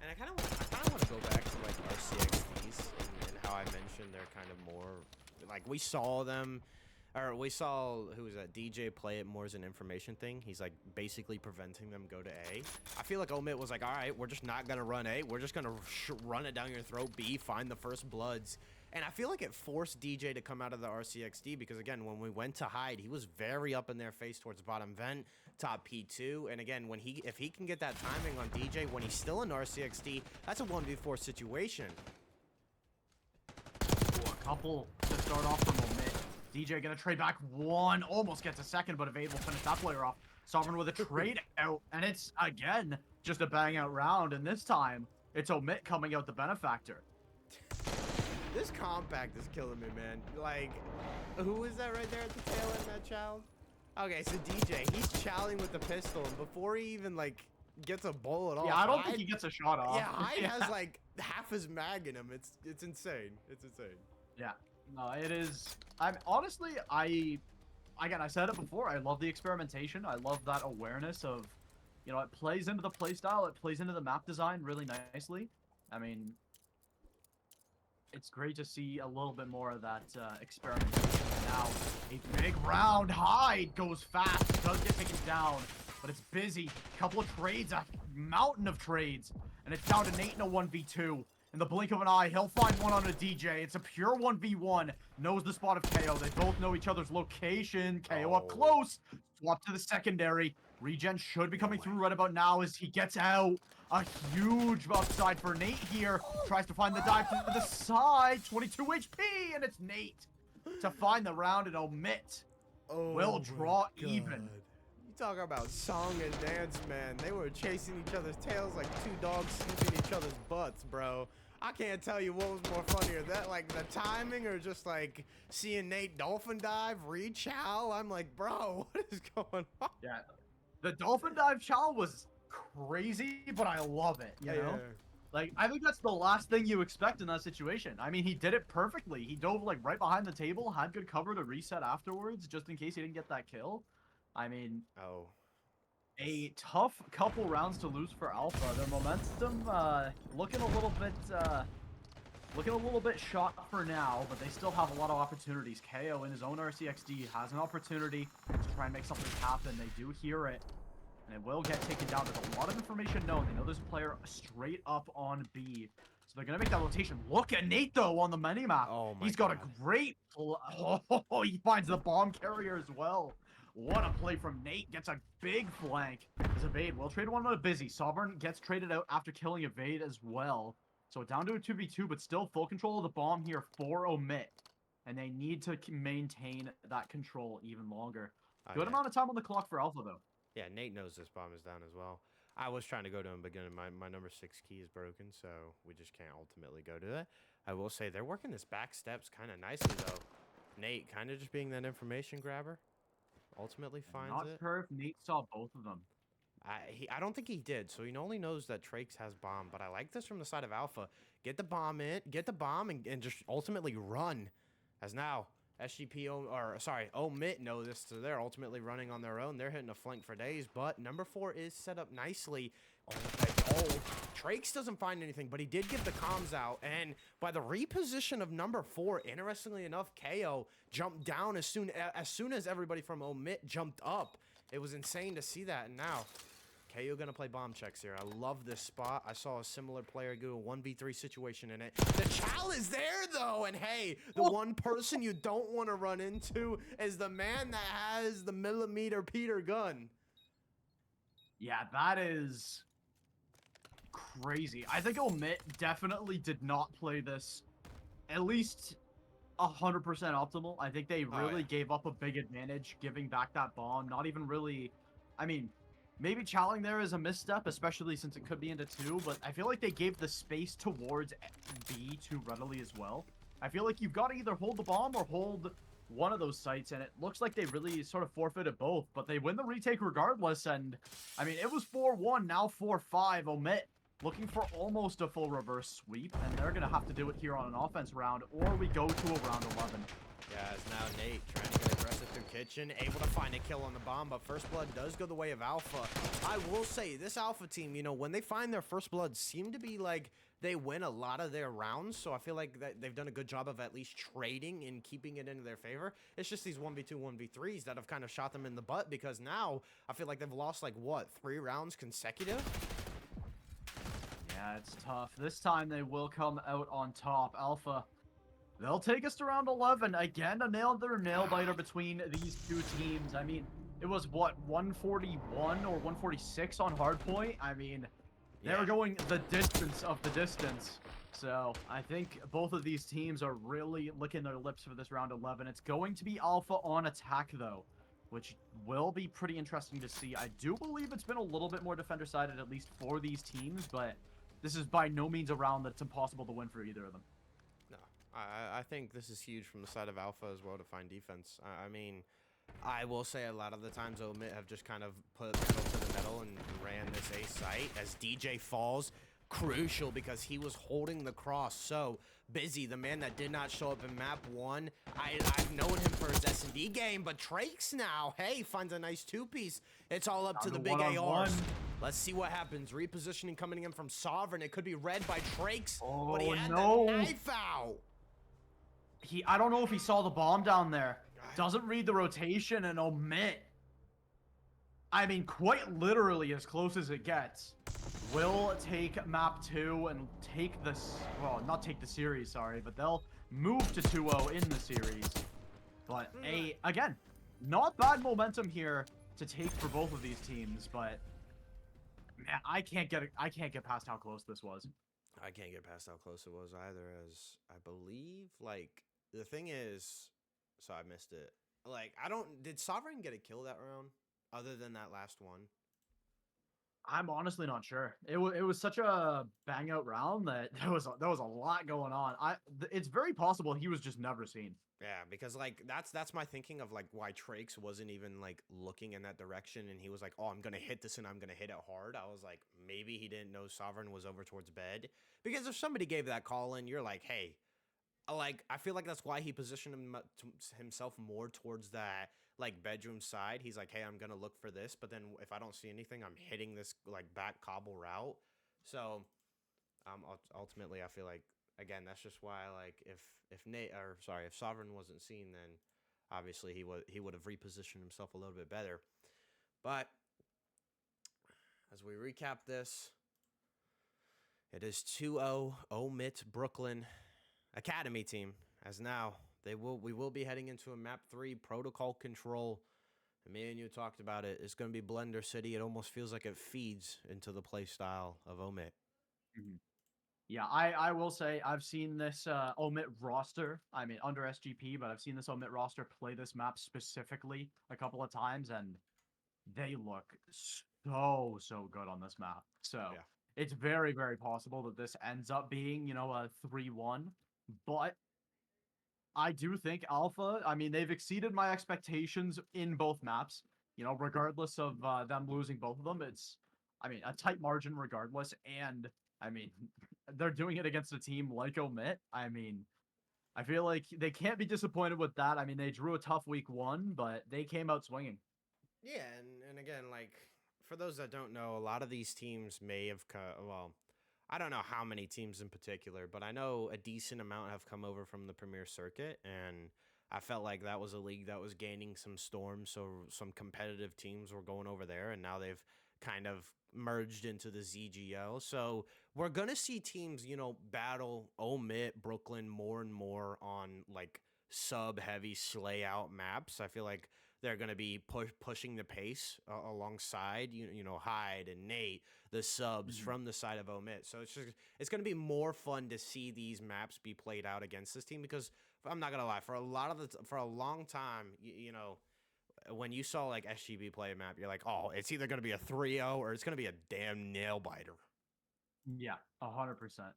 And I kind of want to go back to like RCXDs and how I mentioned they're kind of more like we saw them. Or we saw, who was that, DJ play it more as an information thing. He's like basically preventing them go to A. I feel like OMIT was like, all right, we're just not going to run A. We're just going to run it down your throat, B, find the first bloods. And I feel like it forced DJ to come out of the RCXD because, again, when we went to hide, he was very up in their face towards bottom vent, top P2. And again, if he can get that timing on DJ when he's still in RCXD, that's a 1v4 situation. Ooh, a couple to start off from OMIT. DJ gonna trade back 1, almost gets a second, but Evade will finish that player off. Sovereign with a trade out, and it's, again, just a bang out round, and this time, it's OMIT coming out the benefactor. This Compact is killing me, man. Like, who is that right there at the tail end, that child? Okay, so DJ, he's chowing with the pistol, and before he even, like, gets a bullet off. Yeah, I don't think he gets a shot off. Yeah, Hyde has, like, half his mag in him. It's insane. It's insane. Yeah. No, it is. Honestly, again, I said it before. I love the experimentation. I love that awareness of, you know, it plays into the playstyle. It plays into the map design really nicely. I mean, it's great to see a little bit more of that experimentation. Now, a big round. Hyde goes fast. Does get taken down, but it's busy. Couple of trades, a mountain of trades, and it's down to Nate in a 1v2. In the blink of an eye, he'll find one on a DJ. It's a pure 1v1. Knows the spot of KO. They both know each other's location. KO up close. Swap to the secondary. Regen should be coming through right about now as he gets out. A huge upside for Nate here. Tries to find the dive to the side. 22 HP, and it's Nate to find the round and OMIT. Will draw even. You talk about song and dance, man. They were chasing each other's tails like 2 dogs sniffing each other's butts, bro. I can't tell you what was more funnier, that like the timing or just like seeing Nate dolphin dive, read chow. I'm like, bro, what is going on? Yeah, the dolphin dive chow was crazy, but I love it, you know? Like, I think that's the last thing you expect in that situation. I mean, he did it perfectly. He dove like right behind the table, had good cover to reset afterwards, just in case he didn't get that kill. I mean, a tough couple rounds to lose for Alpha. Their momentum looking a little bit shot for now, but they still have a lot of opportunities. KO in his own RCXD has an opportunity to try and make something happen. They do hear it, and it will get taken down. There's a lot of information known. They know there's a player straight up on B. So they're going to make that rotation. Look at Nate, though, on the minimap. Oh my He's got a great... Oh, he finds the bomb carrier as well. What a play from Nate. Gets a big flank. As Evade will trade one on a busy. Sovereign gets traded out after killing Evade as well. So down to a 2v2, but still full control of the bomb here for OMIT. And they need to maintain that control even longer. Good amount of time on the clock for Alpha, though. Yeah, Nate knows this bomb is down as well. I was trying to go to him, but again, my number 6 key is broken, so we just can't ultimately go to that. I will say they're working this back steps kind of nicely, though. Nate kind of just being that information grabber ultimately I'm finds not it. sure if Nate saw both of them. I don't think he did, so he only knows that Trakes has bomb, but I like this from the side of Alpha. Get the bomb in, get the bomb, and just ultimately run. As now, OMIT know this, so they're ultimately running on their own. They're hitting a flank for days, but number 4 is set up nicely. Trakes doesn't find anything, but he did get the comms out, and by the reposition of number 4, interestingly enough, KO jumped down as soon as everybody from OMIT jumped up. It was insane to see that, and now KO gonna play bomb checks here. I love this spot. I saw a similar player do a 1v3 situation in it. The Chal is there though, and hey, the one person you don't want to run into is the man that has the millimeter Peter gun. Yeah, that is crazy. I think OMIT definitely did not play this at least 100% optimal. I think they really gave up a big advantage, giving back that bomb. Not even really, I mean, maybe challenging there is a misstep, especially since it could be into 2, but I feel like they gave the space towards B too readily as well. I feel like you've got to either hold the bomb or hold one of those sites, and it looks like they really sort of forfeited both, but they win the retake regardless, and I mean, it was 4-1, now 4-5. OMIT looking for almost a full reverse sweep, and they're going to have to do it here on an offense round, or we go to a round 11. Yeah, it's now Nate trying to get aggressive through kitchen, able to find a kill on the bomb, but first blood does go the way of Alpha. I will say, this Alpha team, you know, when they find their first blood, seem to be like they win a lot of their rounds, so I feel like that they've done a good job of at least trading and keeping it into their favor. It's just these 1v2, 1v3s that have kind of shot them in the butt, because now I feel like they've lost, like, what, 3 rounds consecutive? Yeah, it's tough. This time they will come out on top. Alpha, they'll take us to round 11. Again, another nail-biter between these two teams. I mean, it was, what, 141 or 146 on hardpoint? I mean, they were going the distance of the distance. So, I think both of these teams are really licking their lips for this round 11. It's going to be Alpha on attack, though, which will be pretty interesting to see. I do believe it's been a little bit more defender-sided, at least for these teams, but this is by no means a round that's impossible to win for either of them. No, I think this is huge from the side of Alpha as well to find defense. I mean, I will say a lot of the times OMIT have just kind of put pedal to the metal and ran this A site as DJ falls. Crucial because he was holding the cross so busy. The man that did not show up in map 1. I've known him for his S&D game, but Trakes now, hey, finds a nice 2-piece. It's all up to the big ARs. Let's see what happens. Repositioning coming in from Sovereign. It could be read by Trakes, but he had the knife out. I don't know if he saw the bomb down there. Doesn't read the rotation and OMIT. I mean, quite literally as close as it gets. Will take map 2 and take this, well, not take the series, sorry, but they'll move to 2-0 in the series. But again, not bad momentum here to take for both of these teams, but man, I can't get past how close this was. I can't get past how close it was either, as I believe, like, the thing is, so I missed it. Like, did Sovereign get a kill that round other than that last one? I'm honestly not sure. It was such a bang out round that there was a lot going on. It's very possible he was just never seen. Yeah, because like that's my thinking of like why Trakes wasn't even like looking in that direction, and he was like, "Oh, I'm gonna hit this and I'm gonna hit it hard." I was like, maybe he didn't know Sovereign was over towards bed, because if somebody gave that call in, you're like, "Hey." Like, I feel like that's why he positioned himself more towards that, like, bedroom side. He's like, hey, I'm going to look for this, but then if I don't see anything, I'm hitting this, like, back cobble route. So, ultimately, I feel like, again, that's just why, like, if Sovereign wasn't seen, then obviously he would have repositioned himself a little bit better. But, as we recap this, it is 2-0 OMIT Brooklyn Academy team, as now we will be heading into a map 3 protocol control. And me and you talked about it. It's going to be Blender City. It almost feels like it feeds into the play style of OMIT. Yeah, I will say I've seen this OMIT roster. I mean, under SGP, but I've seen this OMIT roster play this map specifically a couple of times, and they look so good on this map. So Yeah. it's very, very possible that this ends up being, a 3-1. But I do think Alpha, I mean, they've exceeded my expectations in both maps. Regardless of them losing both of them, it's, I mean, a tight margin regardless. And, I mean, they're doing it against a team like OMIT. I mean, I feel like they can't be disappointed with that. I mean, they drew a tough week 1, but they came out swinging. Yeah, and again, like for those that don't know, a lot of these teams may have well, I don't know how many teams in particular, but I know a decent amount have come over from the Premier Circuit, and I felt like that was a league that was gaining some storm, so some competitive teams were going over there, and now they've kind of merged into the ZGL. So we're gonna see teams, battle OMIT, Brooklyn more and more on like sub heavy slay out maps. I feel like they're going to be pushing the pace alongside Hyde and Nate, the subs Mhm. from the side of Omit. So it's going to be more fun to see these maps be played out against this team because I'm not going to lie, for a long time, when you saw like SGB play a map, you're like, oh, it's either going to be a 3-0 or it's going to be a damn nail biter. Yeah, 100%.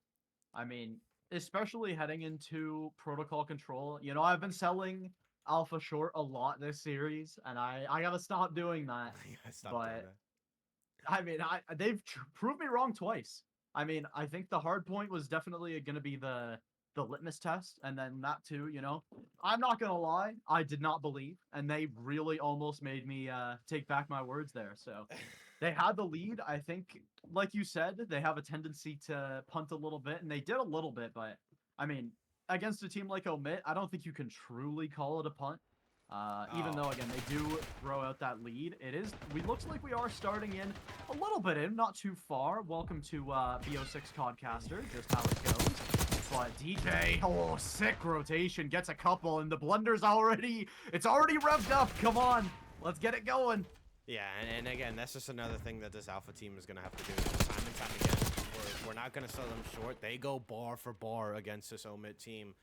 I mean, especially heading into protocol control. I've been selling Alpha short a lot this series, and I gotta stop doing that. Yeah, stop doing But that. I mean, they've proved me wrong twice. I mean, I think the hard point was definitely going to be the litmus test, and then that too. I'm not gonna lie, I did not believe, and they really almost made me take back my words there. So they had the lead. I think, like you said, they have a tendency to punt a little bit, and they did a little bit, but I mean, against a team like Omit, I don't think you can truly call it a punt. Even though, Oh. again, they do throw out that lead, we looks like we are starting in a little bit in, not too far. Welcome to BO6 Codcaster, just how it goes. But DJ, oh, sick rotation, gets a couple, and the blunder's it's already revved up. Come on, let's get it going. Yeah, and again, that's just another thing that this Alpha team is going to have to do time and time again. We're not going to sell them short. They go bar for bar against this OMIT team.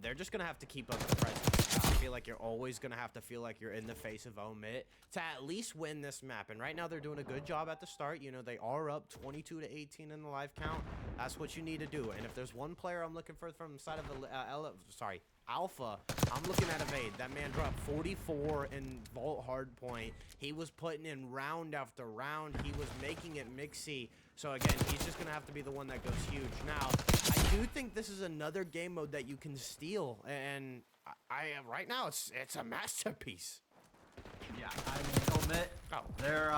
They're just going to have to keep up the presence. I feel like you're always going to have to feel like you're in the face of OMIT to at least win this map. And right now, they're doing a good job at the start. They are up 22-18 in the live count. That's what you need to do. And if there's one player I'm looking for from the side of the Alpha, I'm looking at Evade. That man dropped 44 in Vault Hardpoint. He was putting in round after round. He was making it mixy. So again, he's just going to have to be the one that goes huge. Now, I do think this is another game mode that you can steal. And right now, it's a masterpiece. Yeah, I mean, Omit, they're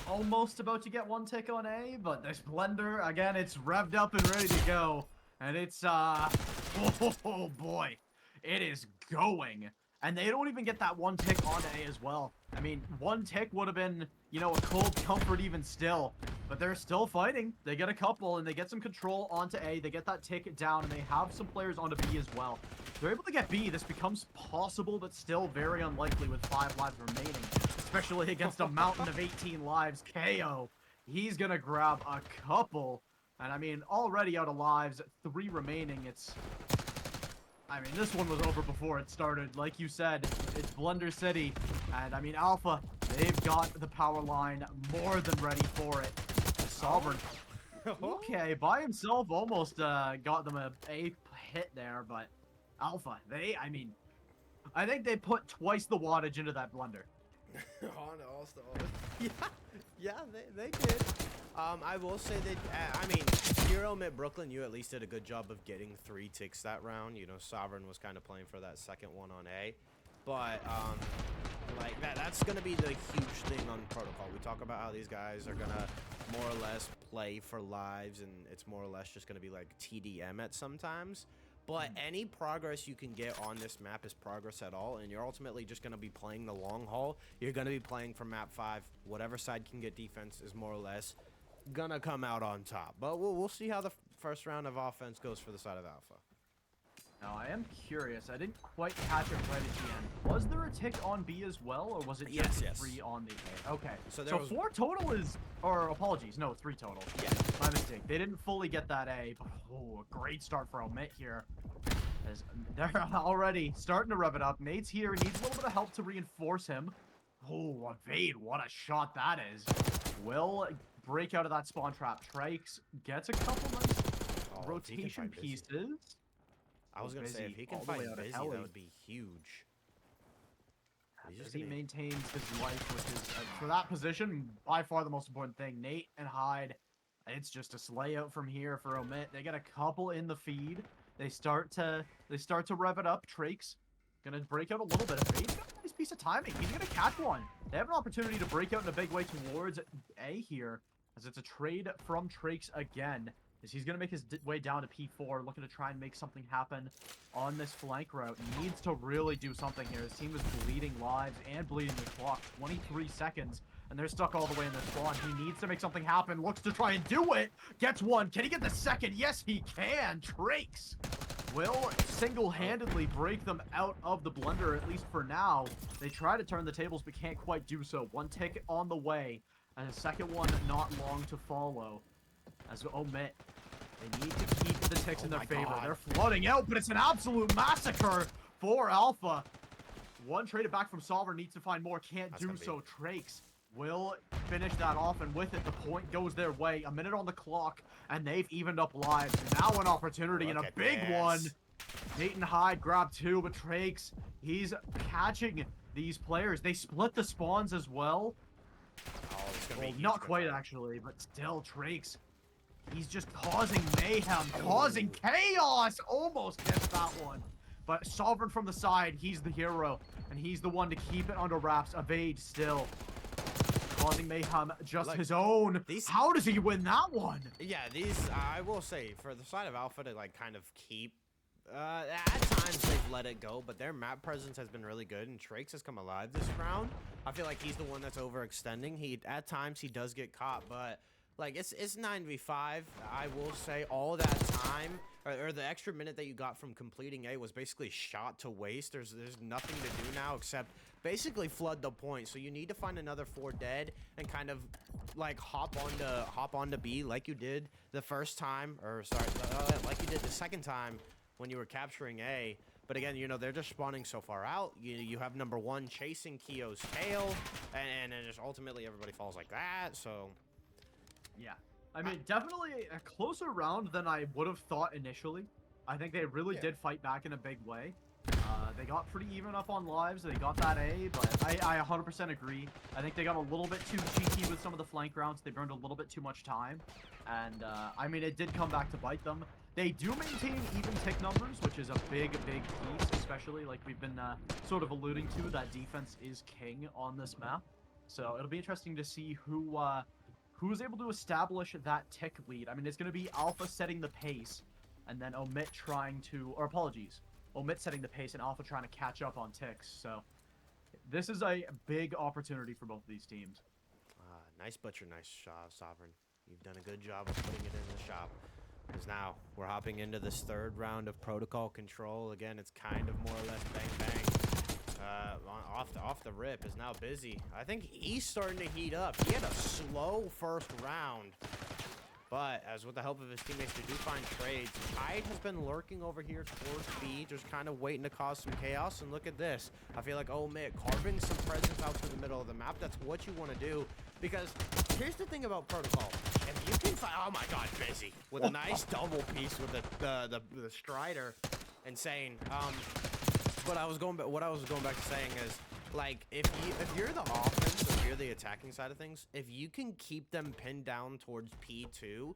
almost about to get one tick on A, but this blender, again, it's revved up and ready to go. And it's, oh boy, it is going. And they don't even get that one tick on A as well. I mean, one tick would have been, a cold comfort even still. But they're still fighting. They get a couple, and they get some control onto A. They get that tick down, and they have some players onto B as well. They're able to get B. This becomes possible, but still very unlikely with 5 lives remaining. Especially against a mountain of 18 lives. KO. He's going to grab a couple. And I mean, already out of lives, 3 remaining. I mean, this one was over before it started. Like you said, it's Blunder City. And I mean, Alpha, they've got the power line more than ready for it. Sovereign. Okay, by himself almost got them a hit there, but Alpha, I think they put twice the wattage into that blunder. Yeah, they did. I will say that, I mean, here OMIT Brooklyn, you at least did a good job of getting 3 ticks that round. Sovereign was kind of playing for that second one on A. But, like, that's going to be the huge thing on Protocol. We talk about how these guys are going to more or less play for lives, and it's more or less just going to be, like, TDM at sometimes. But any progress you can get on this map is progress at all, and you're ultimately just going to be playing the long haul. You're going to be playing for map 5. Whatever side can get defense is more or less going to come out on top. But we'll see how the first round of offense goes for the side of Alpha. Now, I am curious. I didn't quite catch it right at the end. Was there a tick on B as well, or was it just 3 on the A? Okay. So 4 total is... Or, apologies. No, 3 total. Yeah, my mistake. They didn't fully get that A. Oh, a great start for OMIT here. As they're already starting to rev it up. Nate's here. He needs a little bit of help to reinforce him. Oh, evade. What a shot that is. Will break out of that spawn trap. Trakes gets a couple nice Oh, if he can rotation find Busy. pieces. I was gonna say if he can all the way find out of Busy, Heli. that would be huge. He's just Busy gonna- maintains his life, which is for that position by far the most important thing. Nate and Hyde, it's just a slay out from here for OMIT. They get a couple in the feed. They start to rev it up. Trakes gonna break out a little bit. Evade's got a nice piece of timing. He's gonna catch one. They have an opportunity to break out in a big way towards A here, as it's a trade from Trakes again. As he's going to make his way down to P4, looking to try and make something happen on this flank route. He needs to really do something here. His team is bleeding lives and bleeding the clock. 23 seconds, and they're stuck all the way in the spawn. He needs to make something happen. Looks to try and do it. Gets one. Can he get the second? Yes, he can. Trakes will single-handedly break them out of the blender, at least for now. They try to turn the tables, but can't quite do so. One tick on the way, and a second one not long to follow. As OMIT, they need to keep the ticks in their favor. God. They're flooding out, but it's an absolute massacre for Alpha. One traded back from Solver, needs to find more, can't do so. Trakes will finish that off, and with it, the point goes their way. A minute on the clock, and they've evened up lives. Now an opportunity and a big one. Nate and Hyde grab two, but Trakes, he's catching these players. They split the spawns as well. Oh, it's gonna Well, be not quite actually, but still, Trakes. He's just causing mayhem, causing chaos. Almost gets that one. But Sovereign from the side, he's the hero. And he's the one to keep it under wraps. Evade still. Causing mayhem, just Like, his own. How does he win that one? Yeah, these, I will say, for the side of Alpha to, like, kind of keep, at times they've let it go, but their map presence has been really good, and Trakes has come alive this round. I feel like he's the one that's overextending. At times, he does get caught, but... Like, it's 9v5. I will say all that time, or the extra minute that you got from completing A was basically shot to waste. There's nothing to do now except basically flood the point. So you need to find another 4 dead and kind of, like, hop onto B like you did the first time, or sorry, like you did the second time when you were capturing A. But again, you know, they're just spawning so far out. You have number 1 chasing Keo's tail, and then just ultimately everybody falls like that, so... Yeah, I mean, definitely a closer round than I would have thought initially. I think they really did fight back in a big way. They got pretty even up on lives. They got that A, but I 100% agree. I think they got a little bit too cheeky with some of the flank rounds. They burned a little bit too much time. And, I mean, it did come back to bite them. They do maintain even tick numbers, which is a big piece, especially like we've been sort of alluding to. That defense is king on this map. So it'll be interesting to see who's able to establish that tick lead. I mean, it's going to be Alpha setting the pace, and then OMIT trying to, or apologies, OMIT setting the pace and Alpha trying to catch up on ticks. So this is a big opportunity for both of these teams. Nice butcher, nice shot, Sovereign. You've done a good job of putting it in the shop. Because now we're hopping into this 3rd round of protocol control. Again, it's kind of more or less bang bang. Off the rip is now Busy. I think he's starting to heat up. He had a slow first round, but as with the help of his teammates, they do find trades. Hyde has been lurking over here towards B, just kind of waiting to cause some chaos. And look at this. I feel like OMIT carving some presence out to the middle of the map. That's what you want to do, because here's the thing about protocol. If you can find, oh my God, Busy with a nice double piece with the Strider, and saying, what I was going back to saying is, like, if you're the offense, if you're the attacking side of things, if you can keep them pinned down towards P2,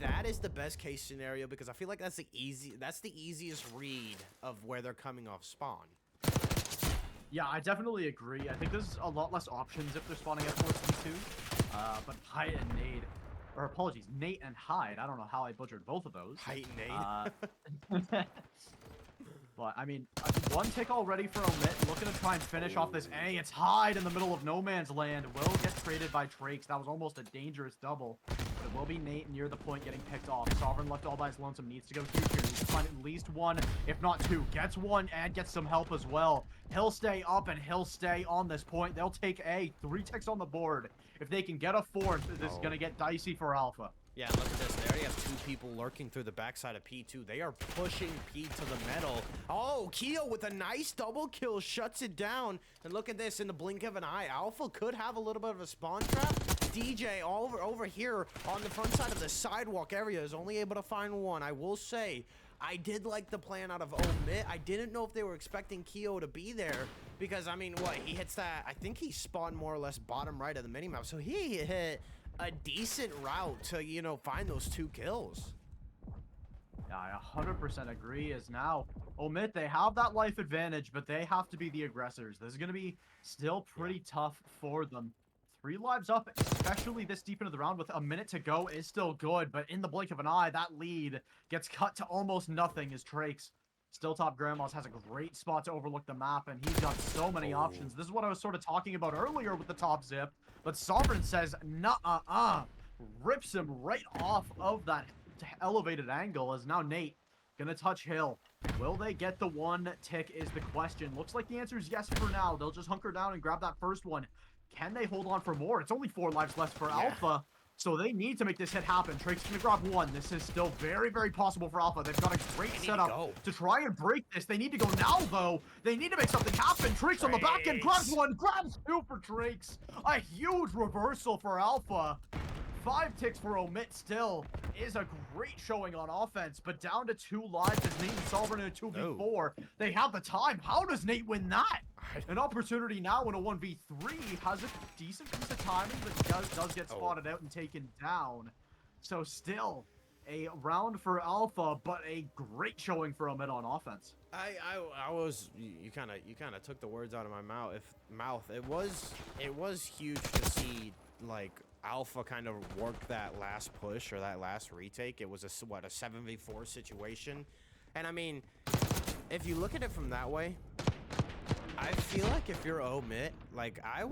that is the best case scenario, because I feel like that's the easiest read of where they're coming off spawn. Yeah, I definitely agree. I think there's a lot less options if they're spawning at towards P2. But Hyde and Nate, or apologies, Nate and Hyde. I don't know how I butchered both of those. Hyde and Nate. But, I mean, one tick already for OMIT, looking to try and finish off this A. It's Hyde in the middle of no man's land. Will get traded by Trakes. That was almost a dangerous double. But It will be Nate near the point getting picked off. Sovereign left all by his lonesome. Needs to go huge here. Needs to find at least one, if not two. Gets one and gets some help as well. He'll stay up and he'll stay on this point. They'll take A. 3 ticks on the board. If they can get a 4th, this is going to get dicey for Alpha. Yeah, look at this. They already have 2 people lurking through the backside of P2. They are pushing P to the metal. Oh, Keo with a nice double kill shuts it down. And look at this, in the blink of an eye, Alpha could have a little bit of a spawn trap. DJ over here on the front side of the sidewalk area is only able to find one. I will say, I did like the plan out of OMIT. I didn't know if they were expecting Keo to be there. Because, I mean, what? He hits that, I think he spawned more or less bottom right of the minimap. So he hit a decent route to, you know, find those 2 kills. Yeah, I 100% agree. As now, OMIT, they have that life advantage, but they have to be the aggressors. This is going to be still pretty tough for them. 3 lives up, especially this deep into the round with a minute to go, is still good. But in the blink of an eye, that lead gets cut to almost nothing as Trakes, still top Grandma's, has a great spot to overlook the map, and he's got so many options. This is what I was sort of talking about earlier with the top zip. But Sovereign says, nuh-uh-uh, rips him right off of that elevated angle, as now Nate gonna touch Hill. Will they get the 1 tick is the question. Looks like the answer is yes for now. They'll just hunker down and grab that first one. Can they hold on for more? It's only 4 lives left for Alpha, so they need to make this hit happen. Drake's gonna grab 1. This is still very, very possible for Alpha. They've got a great setup to try and break this. They need to go now, though. They need to make something happen. Drake's on the back end, grabs 1, grabs 2 for Drake's. A huge reversal for Alpha. 5 ticks for OMIT still is a great showing on offense, but down to 2 lives as Nate and Sovereign in a 2v4. They have the time. How does Nate win that? An opportunity now in a 1v3. Has a decent piece of timing, but does get spotted out and taken down. So still a round for Alpha, but a great showing for OMIT on offense. You kind of took the words out of my mouth. It was huge to see, like, Alpha kind of work that last push or that last retake. It was a 7v4 situation. And I mean, if you look at it from that way, I feel like if you're OMIT, like I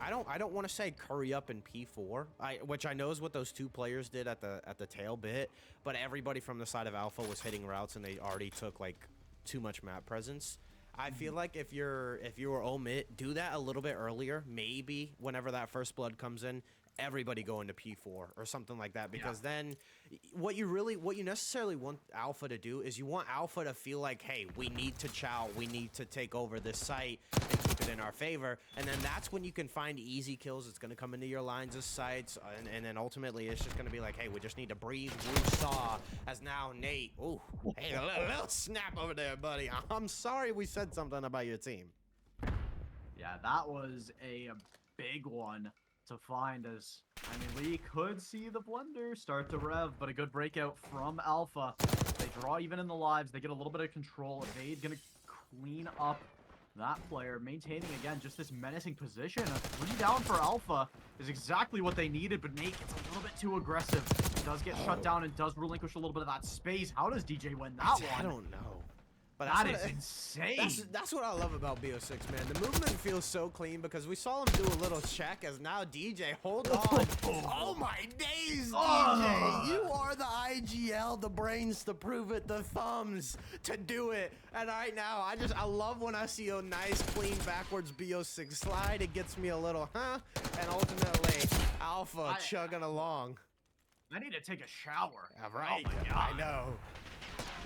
don't want to say curry up in P4, which I know is what those 2 players did at the tail bit, but everybody from the side of Alpha was hitting routes and they already took like too much map presence. I feel like if you were OMIT, do that a little bit earlier, maybe whenever that first blood comes in, everybody go into P4 or something like that, because then what you necessarily want Alpha to do is you want Alpha to feel like, hey, we need to chow, we need to take over this site and keep it in our favor, and then that's when you can find easy kills. It's going to come into your lines of sights, and then ultimately it's just going to be like, hey, we just need to breathe, saw, as now Nate, ooh, hey, a little snap over there, buddy. I'm sorry we said something about your team. Yeah, that was a big one to find, as, I mean, we could see the blender start to rev, but a good breakout from Alpha. They draw even in the lives. They get a little bit of control. Evade gonna clean up that player, maintaining, again, just this menacing position. A 3 down for Alpha is exactly what they needed, but Nate gets a little bit too aggressive. Does get shut down and does relinquish a little bit of that space. How does DJ win that one? I don't know. But that is insane. That's what I love about BO6, man. The movement feels so clean because we saw him do a little check as now DJ, hold on. Oh my days, DJ. You are the IGL, the brains to prove it, the thumbs to do it. And right now, I love when I see a nice, clean, backwards BO6 slide. It gets me a little, and ultimately, Alpha chugging along. I need to take a shower. All right. Oh my God. I know.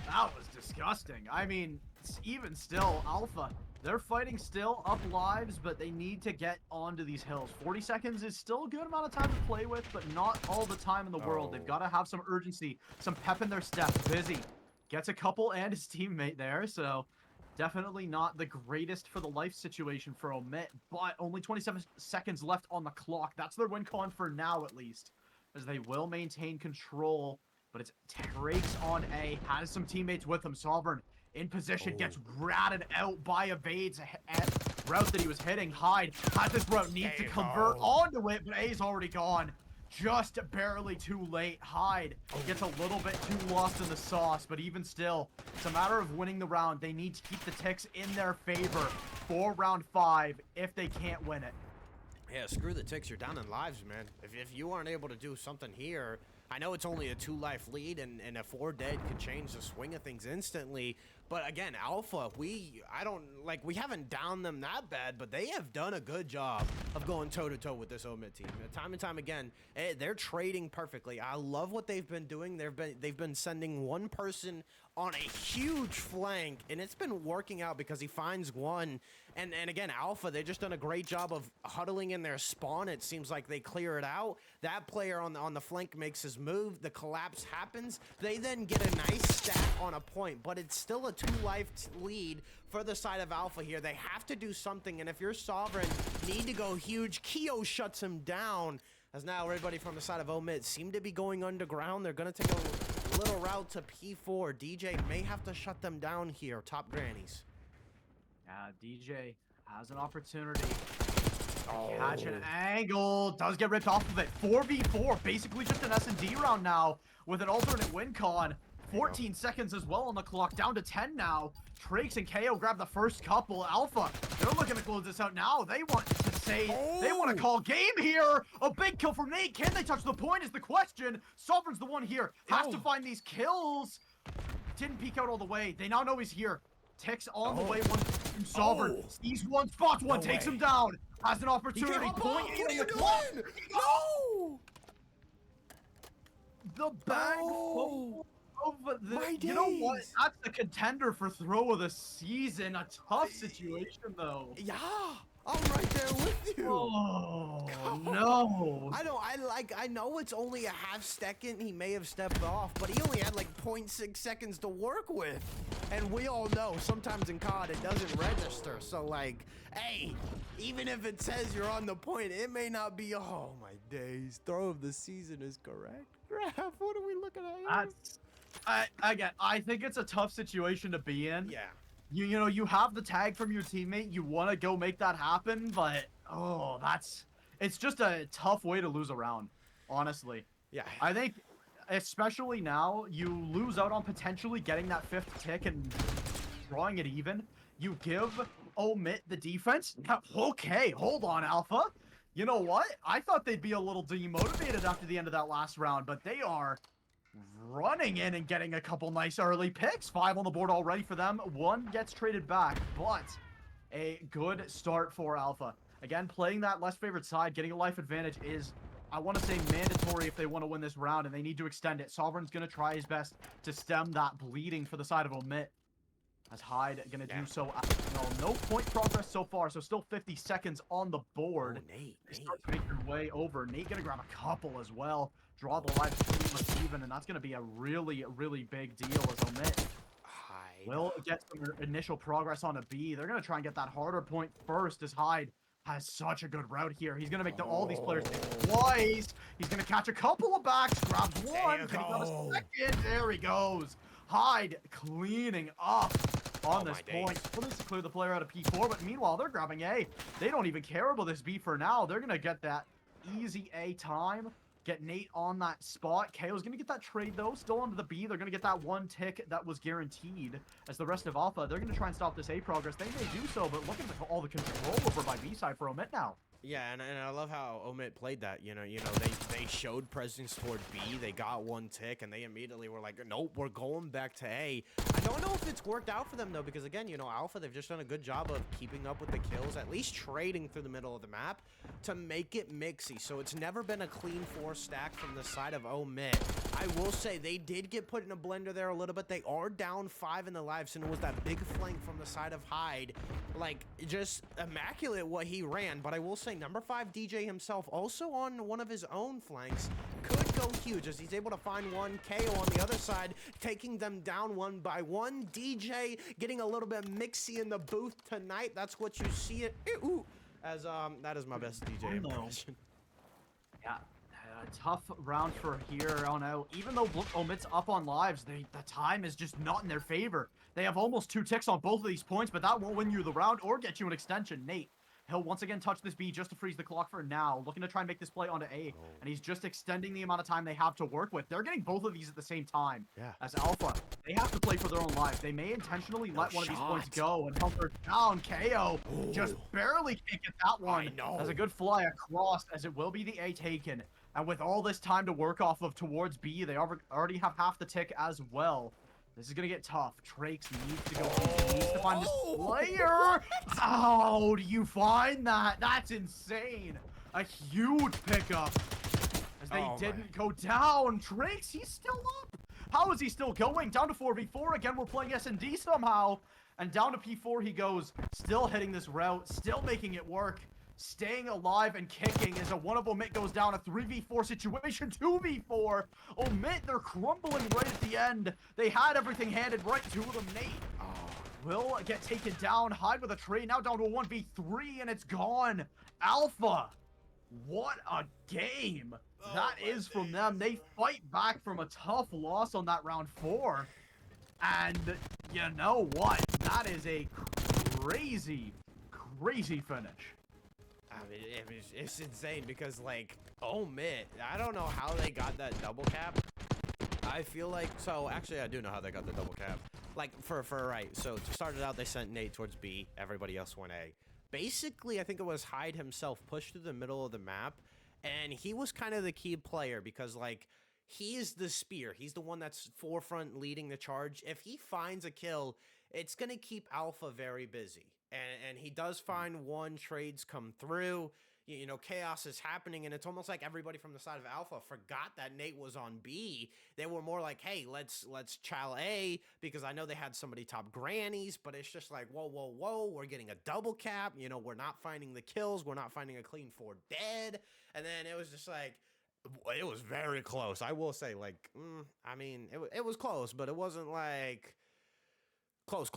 That was disgusting. I mean, even still, Alpha, they're fighting still up lives, but they need to get onto these hills. 40 seconds is still a good amount of time to play with, but not all the time in the world. They've got to have some urgency, some pep in their step. Busy gets a couple and his teammate there, so definitely not the greatest for the life situation for OMIT, but only 27 seconds left on the clock. That's their win con for now, at least, as they will maintain control. But it's Trakes on A, has some teammates with him. Sovereign in position, gets ratted out by Evade's route that he was hitting. Hyde has this route, needs to convert onto it, but A's already gone. Just barely too late. Hyde gets a little bit too lost in the sauce, but even still, it's a matter of winning the round. They need to keep the ticks in their favor for round 5 if they can't win it. Yeah, screw the ticks. You're down in lives, man. If you aren't able to do something here, I know it's only a 2-life lead, and a 4 dead could change the swing of things instantly. But again, Alpha, we haven't downed them that bad, but they have done a good job of going toe-to-toe with this OMIT team. Time and time again, they're trading perfectly. I love what they've been doing. They've been sending one person on a huge flank, and it's been working out because he finds one. And again, Alpha, they've just done a great job of huddling in their spawn. It seems like they clear it out. That player on the flank makes his move. The collapse happens. They then get a nice stat on a point, but it's still a 2-life lead for the side of Alpha here. They have to do something, and if you're Sovereign, need to go huge. Keo shuts him down, as now everybody from the side of OMIT seem to be going underground. They're going to take a little route to P4. DJ may have to shut them down here. Top grannies. DJ has an opportunity to catch an angle. Does get ripped off of it. 4v4, basically just an S&D round now with an alternate win con. 14 seconds as well on the clock, down to 10 now. Trakes and KO grab the first couple. Alpha, they're looking to close this out now. They want to say, they want to call game here. A big kill from Nate. Can they touch the point is the question. Sovereign's the one here. Has to find these kills. Didn't peek out all the way. They now know he's here. Ticks on the way, one from Sovereign. Sees one, spots one, takes him down. Has an opportunity. Point What are you the doing? No! The bag full of the, My you know what? days. That's the contender for throw of the season. A tough situation though. Yeah, I'm right there with you. Oh no. I know it's only a half second he may have stepped off, but he only had like 0.6 seconds to work with. And we all know sometimes in COD it doesn't register. So like, hey, even if it says you're on the point, it may not be. Oh my days. Throw of the season is correct. Graph, what are we looking at here? I think it's a tough situation to be in. Yeah. You know, you have the tag from your teammate. You want to go make that happen, but it's just a tough way to lose a round, honestly. Yeah. I think, especially now, you lose out on potentially getting that 5th tick and drawing it even. You give OMIT the defense. Okay, hold on, Alpha. You know what? I thought they'd be a little demotivated after the end of that last round, but they are running in and getting a couple nice early picks. 5 on the board already for them. 1 gets traded back, but a good start for Alpha. Again, playing that less favored side, getting a life advantage is, I want to say, mandatory if they want to win this round, and they need to extend it. Sovereign's going to try his best to stem that bleeding for the side of OMIT. As Hyde going to do so. No point progress so far, so still 50 seconds on the board. Nate. They start to make their way over. Nate going to grab a couple as well. Draw the live stream even, and that's going to be a really, really big deal as OMIT will get some initial progress on a B. They're going to try and get that harder point first as Hyde has such a good route here. He's going to make all these players think twice. He's going to catch a couple of backs, grabs one, can he grab a second? There he goes. Hyde cleaning up on this point. Well, this is clear the player out of P4, but meanwhile, they're grabbing A. They don't even care about this B for now. They're going to get that easy A time. Get Nate on that spot. KO's going to get that trade, though. Still onto the B. They're going to get that 1 tick that was guaranteed. As the rest of Alpha, they're going to try and stop this A progress. They may do so, but looking for all the control over by B side for OMIT now. Yeah, and I love how OMIT played that. You know, they showed presence toward B. They got 1 tick, and they immediately were like, nope, we're going back to A. I don't know if it's worked out for them, though, because, again, you know, Alpha, they've just done a good job of keeping up with the kills, at least trading through the middle of the map to make it mixy. So it's never been a clean 4 stack from the side of OMIT. I will say they did get put in a blender there a little bit. They are down 5 in the lives, and it was that big flank from the side of Hyde. Like, just immaculate what he ran, but I will say number 5 DJ himself also on one of his own flanks could go huge as he's able to find 1 KO on the other side, taking them down 1 by 1. DJ getting a little bit mixy in the booth tonight. That's what you see it. Ooh, as that is my best DJ impression. Yeah, a tough round for here on out. Even though OMIT's up on lives, the time is just not in their favor. They have almost 2 ticks on both of these points, but that won't win you the round or get you an extension. Nate He'll once again touch this B just to freeze the clock for now, looking to try and make this play onto A, and he's just extending the amount of time they have to work with. They're getting both of these at the same time. Yeah. As Alpha, they have to play for their own lives. They may intentionally let one of these points go and Hunter down. KO just barely can't get that one. I know. As a good fly across, as it will be the A taken. And with all this time to work off of towards B, they already have half the tick as well. This is gonna get tough. Trakes needs to go. He needs to find this player. How do you find that? That's insane. A huge pickup. As they didn't go down. Trakes, he's still up. How is he still going? Down to 4v4. Again, we're playing S&D somehow. And down to P4 he goes. Still hitting this route. Still making it work. Staying alive and kicking as a one of OMIT goes down. A 3v4 situation, 2v4. OMIT, they're crumbling right at the end. They had everything handed right to them. Nate will get taken down. Hide with a trade. Now down to a 1v3 and it's gone. Alpha, what a game. That is from them. They fight back from a tough loss on that round 4. And you know what? That is a crazy finish. I mean, it's insane because, like, OMIT, I don't know how they got that double cap. I feel like, so actually I do know how they got the double cap. Like, right, so to start it out, they sent Nate towards B, everybody else went A. Basically, I think it was Hyde himself pushed through the middle of the map, and he was kind of the key player because, like, he is the spear. He's the one that's forefront leading the charge. If he finds a kill, it's going to keep Alpha very busy. And he does find one, trades come through, you know, chaos is happening, and it's almost like everybody from the side of Alpha forgot that Nate was on B. They were more like, hey, let's chow A, because I know they had somebody top grannies, but it's just like, whoa, we're getting a double cap, you know, we're not finding the kills, we're not finding a clean 4 dead, and then it was just like, it was very close. I will say, like, I mean, it was close, but it wasn't like... Close.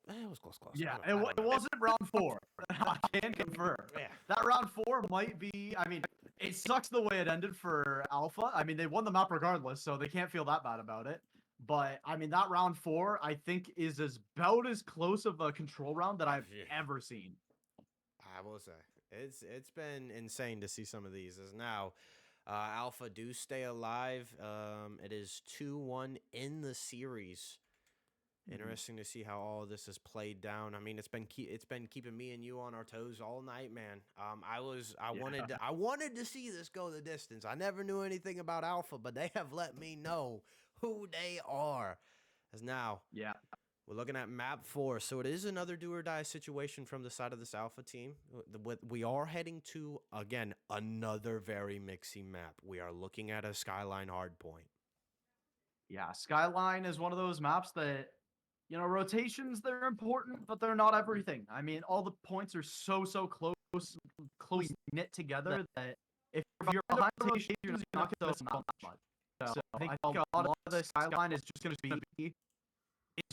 It was close. Yeah, it wasn't round 4. I can confirm. Yeah. That round 4 might be, I mean, it sucks the way it ended for Alpha. I mean, they won the map regardless, so they can't feel that bad about it. But, I mean, that round 4, I think, is about as close of a control round that I've ever seen. I will say, it's been insane to see some of these. As now, Alpha do stay alive. It is 2-1 in the series. Interesting to see how all of this is played down. I mean, it's been keeping me and you on our toes all night, man. I wanted to see this go the distance. I never knew anything about Alpha, but they have let me know who they are. As now, we're looking at map 4, so it is another do or die situation from the side of this Alpha team. We are heading to, again, another very mixy map. We are looking at a Skyline hardpoint. Yeah, Skyline is one of those maps that, you know, rotations, they're important, but they're not everything. I mean, all the points are so close knit together that if you're behind the rotations, you're not going to miss out much. So I think a lot of the Skyline is just going to be,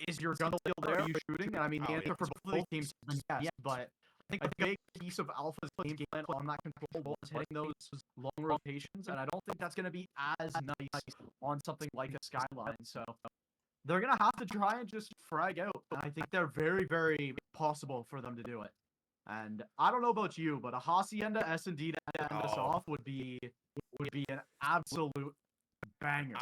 is your gun still there? Are you shooting? And I mean, the answer for both teams is yes, but I think a big piece of Alpha's game plan on that control was hitting those long rotations, and I don't think that's going to be as nice on something like a Skyline. So they're going to have to try and just frag out. And I think they're very possible for them to do it. And I don't know about you, but a Hacienda S&D to end this off would be an absolute banger.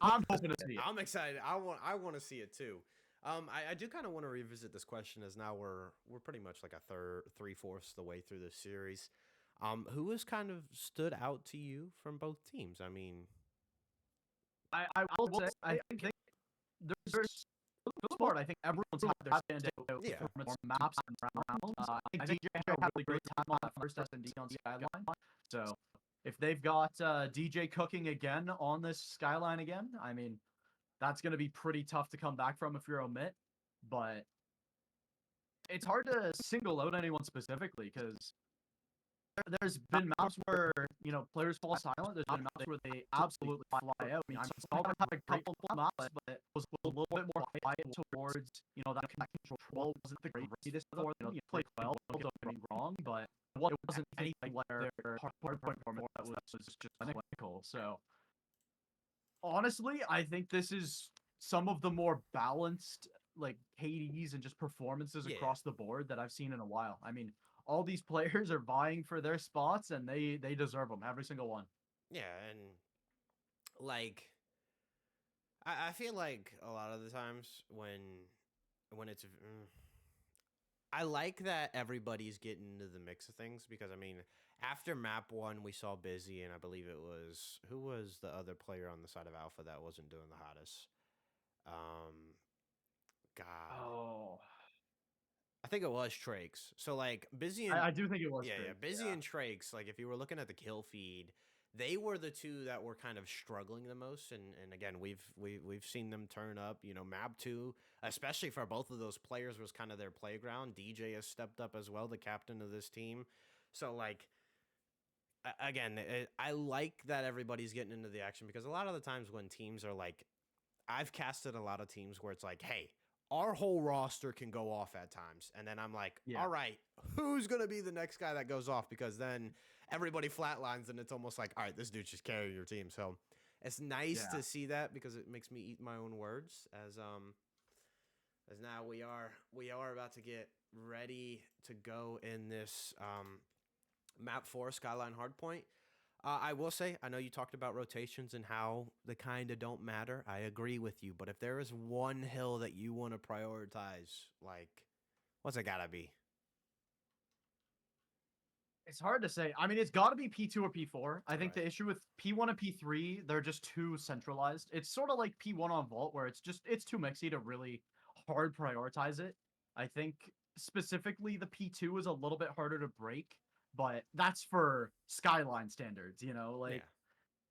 I'm hoping to see it. I'm excited. I want to see it too. I do kind of want to revisit this question, as now we're pretty much like a 3/4 the way through this series. Who has kind of stood out to you from both teams? I mean, I will say, I think there's for the most part, I think everyone's had their standout performance maps and rounds. I think DJ had a really great time on that first S&D on Skyline. So if they've got DJ cooking again on this Skyline again, I mean, that's going to be pretty tough to come back from if you're OMIT. But it's hard to single out anyone specifically, because there's been maps where, you know, players fall silent. There's been maps where they absolutely fly out. I mean, Solver had a couple maps, but it was a little bit more quiet towards, you know, that control wasn't the greatest for them. You played well, don't get me wrong, but it wasn't anything like their hard point performance that was just clinical. So honestly, I think this is some of the more balanced, like, KDs and just performances across the board that I've seen in a while. I mean, all these players are vying for their spots, and they deserve them, every single one. Yeah, and like I feel like a lot of the times when it's I like that everybody's getting into the mix of things because I mean, after map one, we saw Busy, and I believe it was who was the other player on the side of Alpha that wasn't doing the hottest. Um, God, Oh, I think it was Trakes. So like Busy and I do think it was yeah, Drake. Busy Yeah, and Trakes. Like if you were looking at the kill feed, they were the two that were kind of struggling the most. And again, we've seen them turn up. You know, Map 2, especially for both of those players, was kind of their playground. DJ has stepped up as well, the captain of this team. So like again, I like that everybody's getting into the action because a lot of the times when teams are like, I've casted a lot of teams where it's like, hey, our whole roster can go off at times. And then I'm like, yeah, all right, who's going to be the next guy that goes off? Because then everybody flatlines and it's almost like, all right, this dude's just carrying your team. So it's nice yeah. to see that because it makes me eat my own words as now we are about to get ready to go in this map 4 Skyline Hardpoint. I will say, I know you talked about rotations and how they kind of don't matter. I agree with you, but if there is one hill that you want to prioritize, like, what's it gotta be? It's hard to say. I mean, it's got to be P2 or P4. I think Right. the issue with P1 and P3, they're just too centralized. It's sort of like P1 on Vault, where it's too mixy to really hard prioritize it. I think specifically the P2 is a little bit harder to break, but that's for Skyline standards, Yeah. like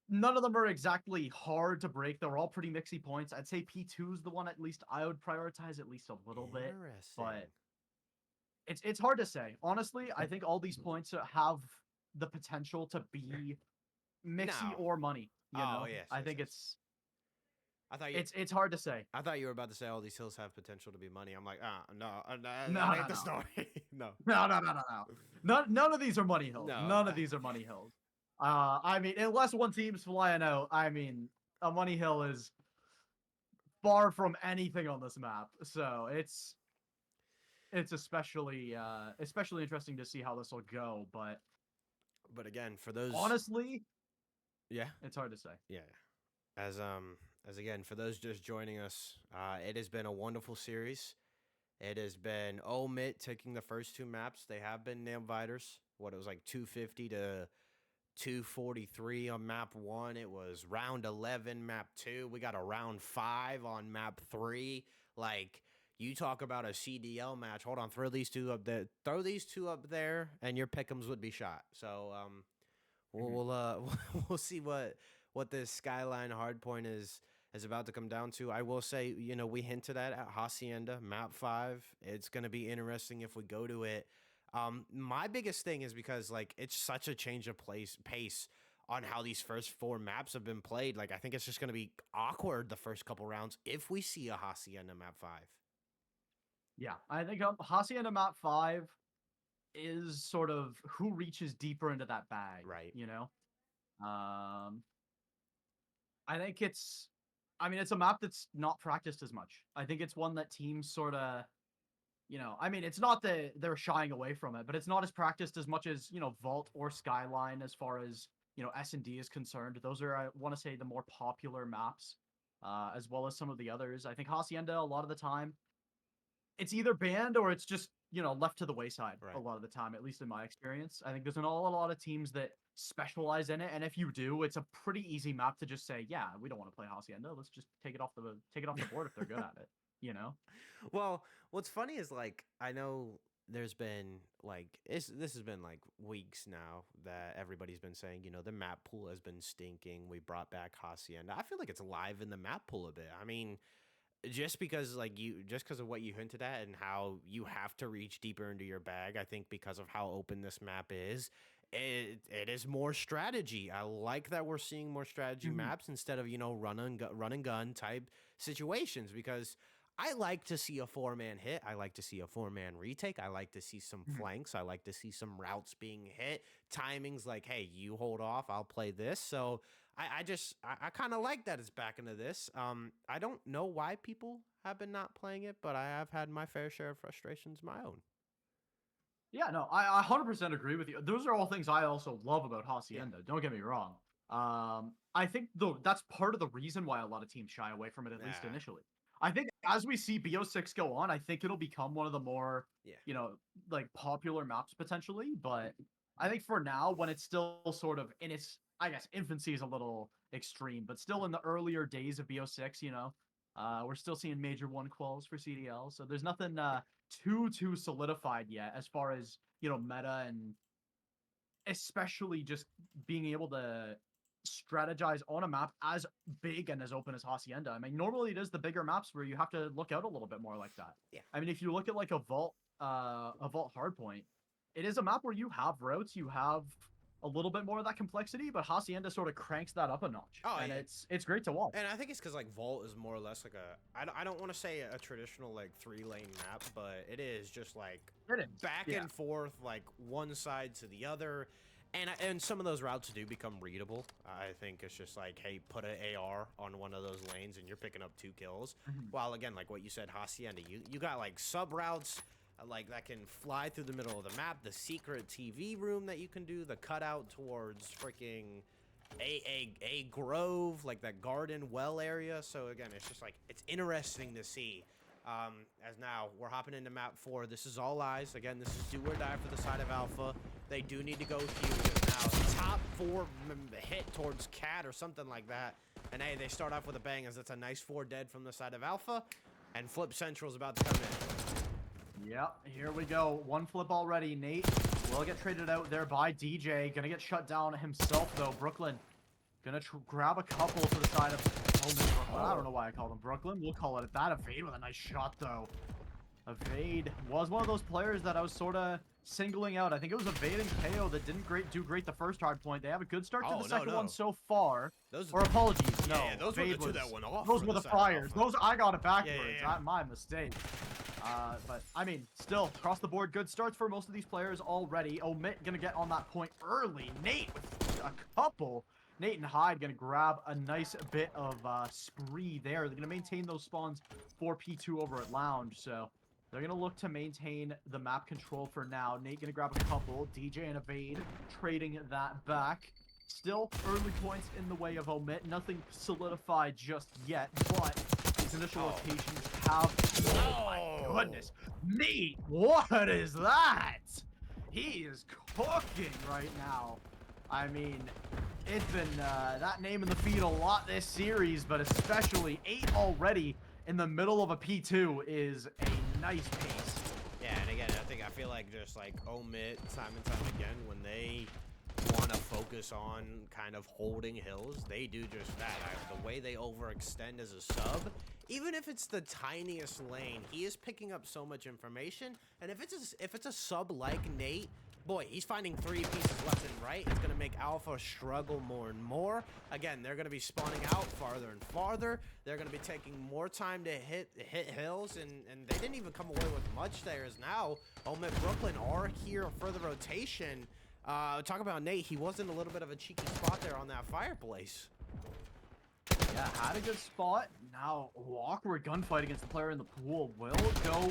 none of them are exactly hard to break. They're all pretty mixy points. I'd say P2 is the one at least I would prioritize at least a little bit, Interesting. but it's hard to say. Honestly, I think all these points have the potential to be mixy No. or money, Oh, yes, I yes, think yes. I thought you. it's hard to say. I thought you were about to say all these hills have potential to be money. I'm like, no, No, that no, ain't the no. story. No, No, no, no, no, no. None of these are money hills. no. None of these are money hills. I mean, unless one team's flying out, I mean, a money hill is far from anything on this map. So it's especially interesting to see how this will go. But But again, for those, honestly, yeah, it's hard to say. yeah. As again, for those just joining us, it has been a wonderful series. It has been OMIT taking the first two maps. They have been nail biters. What it was like 250 to 243 on map 1. It was round 11 map 2. We got a round 5 on map 3. Like you talk about a CDL match. Hold on, throw these two up there. Throw these two up there and your pick'ems would be shot. So Mhm. we'll we'll see what this Skyline hardpoint is about to come down to. I will say, you know, we hinted at Hacienda map 5. It's going to be interesting if we go to it. My biggest thing is because like it's such a change of pace on how these first 4 maps have been played. Like I think it's just going to be awkward the first couple rounds if we see a Hacienda map 5. Yeah, I think Hacienda Map 5 is sort of who reaches deeper into that bag, Right. Um, I think I mean, it's a map that's not practiced as much. I think it's one that teams sort of, I mean, it's not that they're shying away from it, but it's not as practiced as much as, Vault or Skyline as far as, S&D is concerned. Those are, I want to say, the more popular maps, as well as some of the others. I think Hacienda, a lot of the time, it's either banned or it's just left to the wayside a Right. lot of the time, at least in my experience. I think there's a lot of teams that specialize in it, and if you do, it's a pretty easy map to just say, yeah, we don't want to play Hacienda, let's just take it off the board if they're good at it, Well, what's funny is like I know there's been like this has been like weeks now that everybody's been saying, you know, the map pool has been stinking. We brought back Hacienda. I feel like it's alive in the map pool a bit. I mean, just because of what you hinted at and how you have to reach deeper into your bag, I think because of how open this map is, it is more strategy. I like that we're seeing more strategy Mhm. maps instead of, you know, run and gun type situations because I like to see a 4-man hit. I like to see a 4-man retake. I like to see some Mhm. flanks. I like to see some routes being hit. Timings like, hey, you hold off, I'll play this. So I kind of like that it's back into this. I don't know why people have been not playing it, but I have had my fair share of frustrations of my own. Yeah, no, I 100% agree with you. Those are all things I also love about Yeah. Hacienda. Don't get me wrong. I think though that's part of the reason why a lot of teams shy away from it, at least Nah. initially. I think as we see BO6 go on, I think it'll become one of the more, Yeah. you know, like popular maps potentially. But I think for now, when it's still sort of in its, I guess, infancy is a little extreme, but still in the earlier days of BO6, we're still seeing major one quals for CDL. So there's nothing too solidified yet as far as meta and especially just being able to strategize on a map as big and as open as Hacienda. I mean, normally it is the bigger maps where you have to look out a little bit more like that. Yeah. I mean, if you look at like a vault hardpoint, it is a map where you have routes, you have a little bit more of that complexity, but Hacienda sort of cranks that up a notch, Oh, and yeah. it's great to watch. And I think it's because like Vault is more or less like I don't want to say a traditional like 3-lane map, but it is just like It is, back yeah. and forth, like one side to the other, and some of those routes do become readable. I think it's just like, hey, put an AR on one of those lanes and you're picking up 2 kills. Mhm. While again, like what you said, Hacienda, you got like sub routes. Like that can fly through the middle of the map, the secret TV room that you can do, the cutout towards freaking a grove, like that garden well area. So again, it's just like it's interesting to see. As now we're hopping into map 4. This is all eyes. Again, this is do or die for the side of Alpha. They do need to go huge now. Top 4 hit towards Cat or something like that. And hey, they start off with a bang as that's a nice 4 dead from the side of Alpha. And Flip Central's about to come in. Yep, here we go. One flip already. Nate will get traded out there by DJ. Gonna get shut down himself, though. Brooklyn gonna grab a couple to the side of Brooklyn. I don't know why I called him Brooklyn. We'll call it that. Evade with a nice shot, though. Evade was one of those players that I was sort of singling out. I think it was Evade and KO that didn't do great the first hard point. They have a good start to the second one so far. Or apologies, no. Yeah, those were the 2 that went off. Those were the friars. Those I got it backwards. Yeah. My mistake. But I mean, still across the board, good starts for most of these players already. OMIT gonna get on that point early. Nate with a couple. Nate and Hyde gonna grab a nice bit of spree there. They're gonna maintain those spawns for P2 over at Lounge. So they're gonna look to maintain the map control for now. Nate gonna grab a couple. DJ and Evade trading that back. Still early points in the way of OMIT. Nothing solidified just yet, but these initial rotations have... Oh my goodness. Nate, what is that? He is cooking right now. I mean, it's been that name in the feed a lot this series, but especially 8 already in the middle of a P2 is a nice pace. Yeah, and again, I feel like just like OMIT time and time again, when they want to focus on kind of holding hills, they do just that. The way they overextend as a sub, even if it's the tiniest lane, he is picking up so much information. And if it's a sub like Nate, boy, he's finding 3 pieces left and right. It's gonna make Alpha struggle more and more. Again, they're gonna be spawning out farther and farther. They're gonna be taking more time to hit hills, and they didn't even come away with much there. As now, OMIT Brooklyn are here for the rotation. Talk about Nate. He was in a little bit of a cheeky spot there on that fireplace. Yeah, had a good spot. Now, awkward gunfight against the player in the pool will go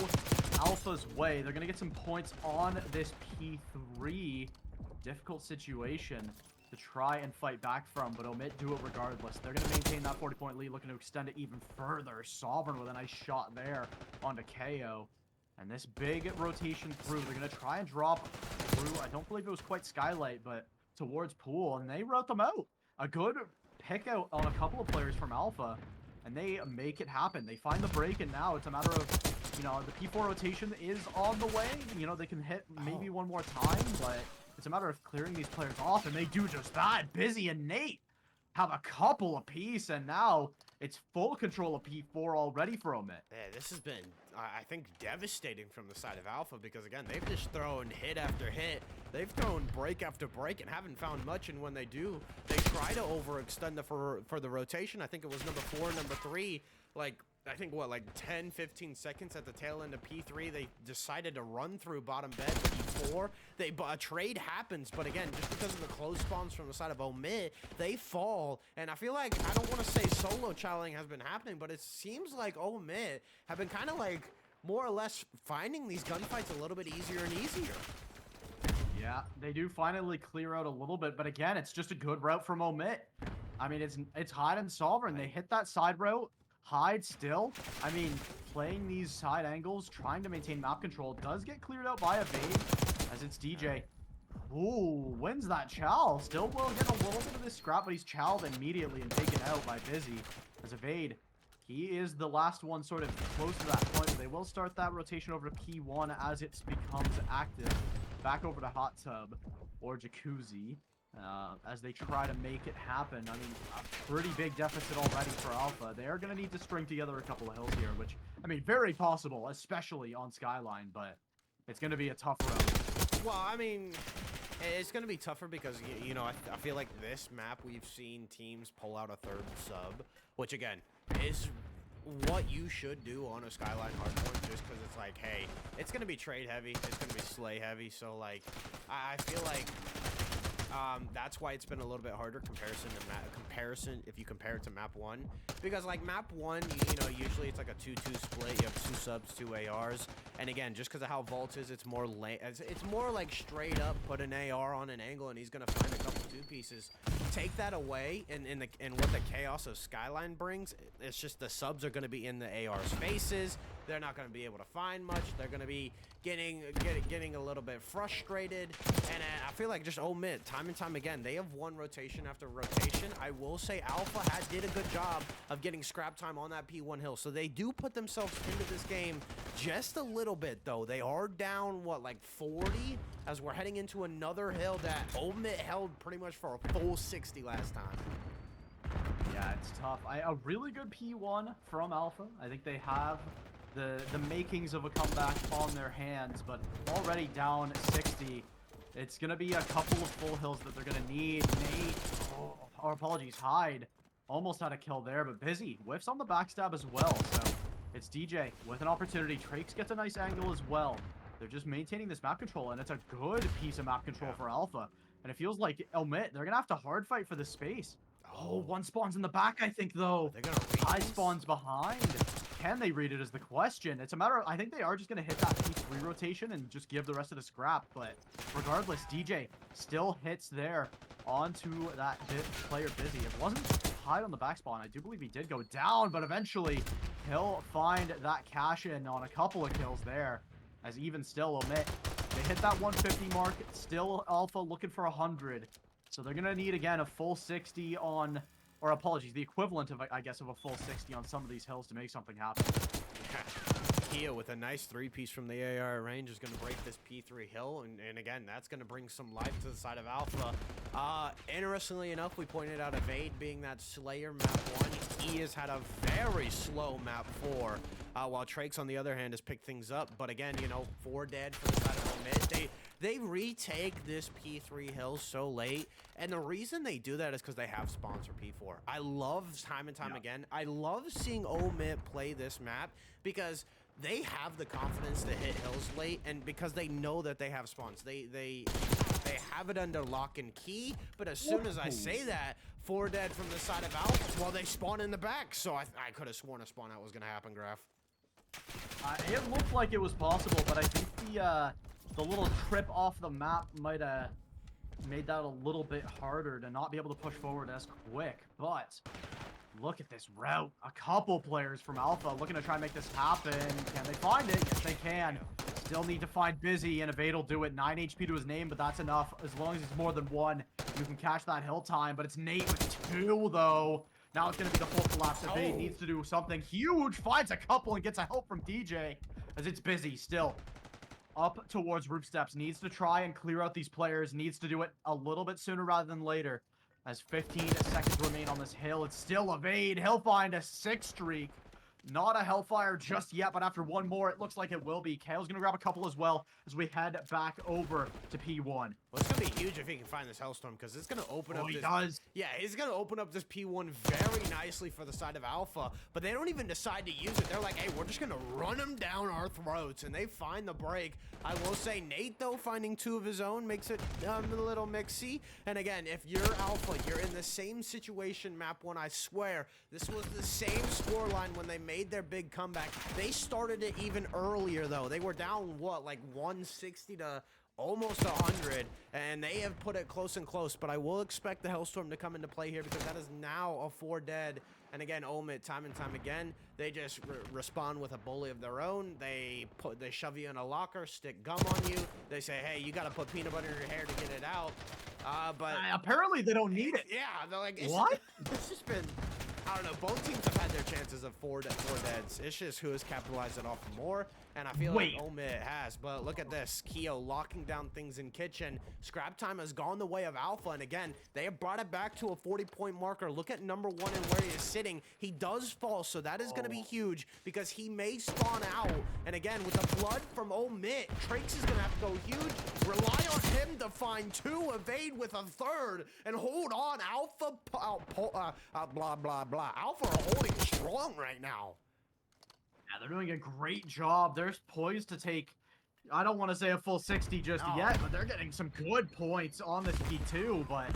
Alpha's way. They're going to get some points on this P3. Difficult situation to try and fight back from, but OMIT do it regardless. They're going to maintain that 40-point lead, looking to extend it even further. Sovereign with a nice shot there onto KO. And this big rotation through, they're going to try and drop through, I don't believe it was quite Skylight, but towards Pool, and they route them out. A good pick out on a couple of players from Alpha, and they make it happen. They find the break, and now it's a matter of, the P4 rotation is on the way. They can hit maybe one more time, but it's a matter of clearing these players off, and they do just that. Busy and Nate have a couple apiece, and now it's full control of P4 already for OMIT. Yeah, this has been, I think, devastating from the side of Alpha because, again, they've just thrown hit after hit. They've thrown break after break and haven't found much, and when they do, they try to overextend for the rotation. I think it was number 4, number 3, like, I think, what, like 10, 15 seconds at the tail end of P3, they decided to run through bottom bed P4. A trade happens, but again, just because of the close spawns from the side of OMIT, they fall. And I feel like, I don't want to say solo challenging has been happening, but it seems like OMIT have been kind of like, more or less finding these gunfights a little bit easier and easier. Yeah, they do finally clear out a little bit, but again, it's just a good route from OMIT. I mean, it's Hyde and Sovereign. They hit that side route. Hyde still, I mean, playing these side angles, trying to maintain map control, does get cleared out by Evade, as it's DJ. Ooh, wins that chow. Still will get a little bit of this scrap, but he's chowed immediately and taken out by Busy. As Evade, he is the last one sort of close to that point, but they will start that rotation over to P1 as it becomes active. Back over to Hot Tub or Jacuzzi as they try to make it happen. I mean, a pretty big deficit already for Alpha. They are going to need to string together a couple of hills here, which, I mean, very possible, especially on Skyline, but it's going to be a tough road. Well, I mean, it's going to be tougher because, you know, I feel like this map we've seen teams pull out a third sub, which, again, is what you should do on a Skyline hardpoint, just because it's like, hey, it's going to be trade heavy, it's going to be slay heavy, so, like, I feel like that's why it's been a little bit harder comparison if you compare it to map 1, because like map 1, you know, usually it's like a 2-2 split. You have 2 subs, 2 ARs, and again, just because of how Vault is, it's more like straight up put an AR on an angle and he's gonna find a couple 2 pieces. Take that away, and what the chaos of Skyline brings, it's just the subs are gonna be in the AR's faces. They're not gonna be able to find much. They're gonna be getting a little bit frustrated, and I feel like just OMIT time and time again, they have won rotation after rotation. I will say Alpha did a good job of getting scrap time on that P1 hill, so they do put themselves into this game just a little bit, though. They are down, what, like 40, as we're heading into another hill that OMIT held pretty much for a full 60 last time. Yeah, it's tough. A really good P1 from Alpha. I think they have the makings of a comeback on their hands, but already down 60. It's going to be a couple of full hills that they're going to need. Nate, or apologies, Hyde almost had a kill there, but Busy whiffs on the backstab as well. So it's DJ with an opportunity. Trakes gets a nice angle as well. They're just maintaining this map control, and it's a good piece of map control for Alpha. And it feels like OMIT, they're going to have to hard fight for this space. Oh, one spawns in the back, I think, though. Hyde spawns behind. Can they read it is the question. It's a matter of, I think they are just going to hit that P3 rotation and just give the rest of the scrap. But regardless, DJ still hits there onto that player Busy. It wasn't Hyde on the back spawn. I do believe he did go down, but eventually he'll find that cash in on a couple of kills there. As even still, OMIT, they hit that 150 mark. Still Alpha looking for 100. So they're going to need, again, a full 60 on... Or apologies, the equivalent of, I guess, of a full 60 on some of these hills to make something happen. Kia with a nice 3-piece from the AR range is going to break this P3 hill, and again, that's going to bring some life to the side of Alpha. Interestingly enough, we pointed out Evade being that Slayer map 1. He has had a very slow map 4, while Trakes, on the other hand, has picked things up. But again, you know, 4 dead for the side of OMIT. They retake this P3 hill so late, and the reason they do that is because they have spawns for P4. I love, time and time again, I love seeing OMIT play this map because they have the confidence to hit hills late, and because they know that they have spawns. They have it under lock and key, but as soon as I say that, 4 dead from the side of Alpha, well, they spawn in the back, so I could have sworn a spawn out was going to happen, Graf. It looked like it was possible, but I think the little trip off the map might have made that a little bit harder to not be able to push forward as quick. But look at this route. A couple players from Alpha looking to try and make this happen. Can they find it? Yes, they can. Still need to find Busy, and Evade will do it. 9 HP to his name, but that's enough. As long as it's more than 1, you can cash that hill time. But it's Nate with 2, though. Now it's going to be the full collapse. Evade needs to do something huge. Finds a couple and gets a help from DJ. As it's Busy still up towards roof steps. Needs to try and clear out these players. Needs to do it a little bit sooner rather than later. As 15 seconds remain on this hill, it's still Evade. He'll find a 6 streak. Not a Hellfire just yet, but after 1 more, it looks like it will be. Kale's going to grab a couple as well as we head back over to P1. Well, it's going to be huge if he can find this Hellstorm, because it's going to open up he this... does. Yeah, he's going to open up this P1 very nicely for the side of Alpha, but they don't even decide to use it. They're like, hey, we're just going to run them down our throats, and they find the break. I will say Nate, though, finding 2 of his own makes it a little mixy. And again, if you're Alpha, you're in the same situation map 1, I swear. This was the same scoreline when they made their big comeback. They started it even earlier, though. They were down, what, like 160 to almost 100, and they have put it close and close, but I will expect the Hellstorm to come into play here because that is now a 4 dead. And again, OMIT, time and time again, they just respond with a bully of their own. They shove you in a locker, stick gum on you. They say, hey, you got to put peanut butter in your hair to get it out. But apparently they don't need it. Yeah, they're like, What? It's just been, I don't know, both teams have had their chances of four deads. It's just who has capitalized it off more, and I feel like OMIT has. But look at this, Keo locking down things in kitchen. Scrap time has gone the way of Alpha, and again, they have brought it back to a 40-point marker. Look at number 1 and where he is sitting. He does fall, so that is going to be huge because he may spawn out. And again, with the blood from OMIT, Trakes is going to have to go huge. Rely on him to find 2, evade with a 3rd, and hold on. Alpha, blah, blah, blah. Alpha are holding strong right now. Yeah, they're doing a great job. They're poised to take, I don't want to say a full 60 just yet, but they're getting some good points on this P2. But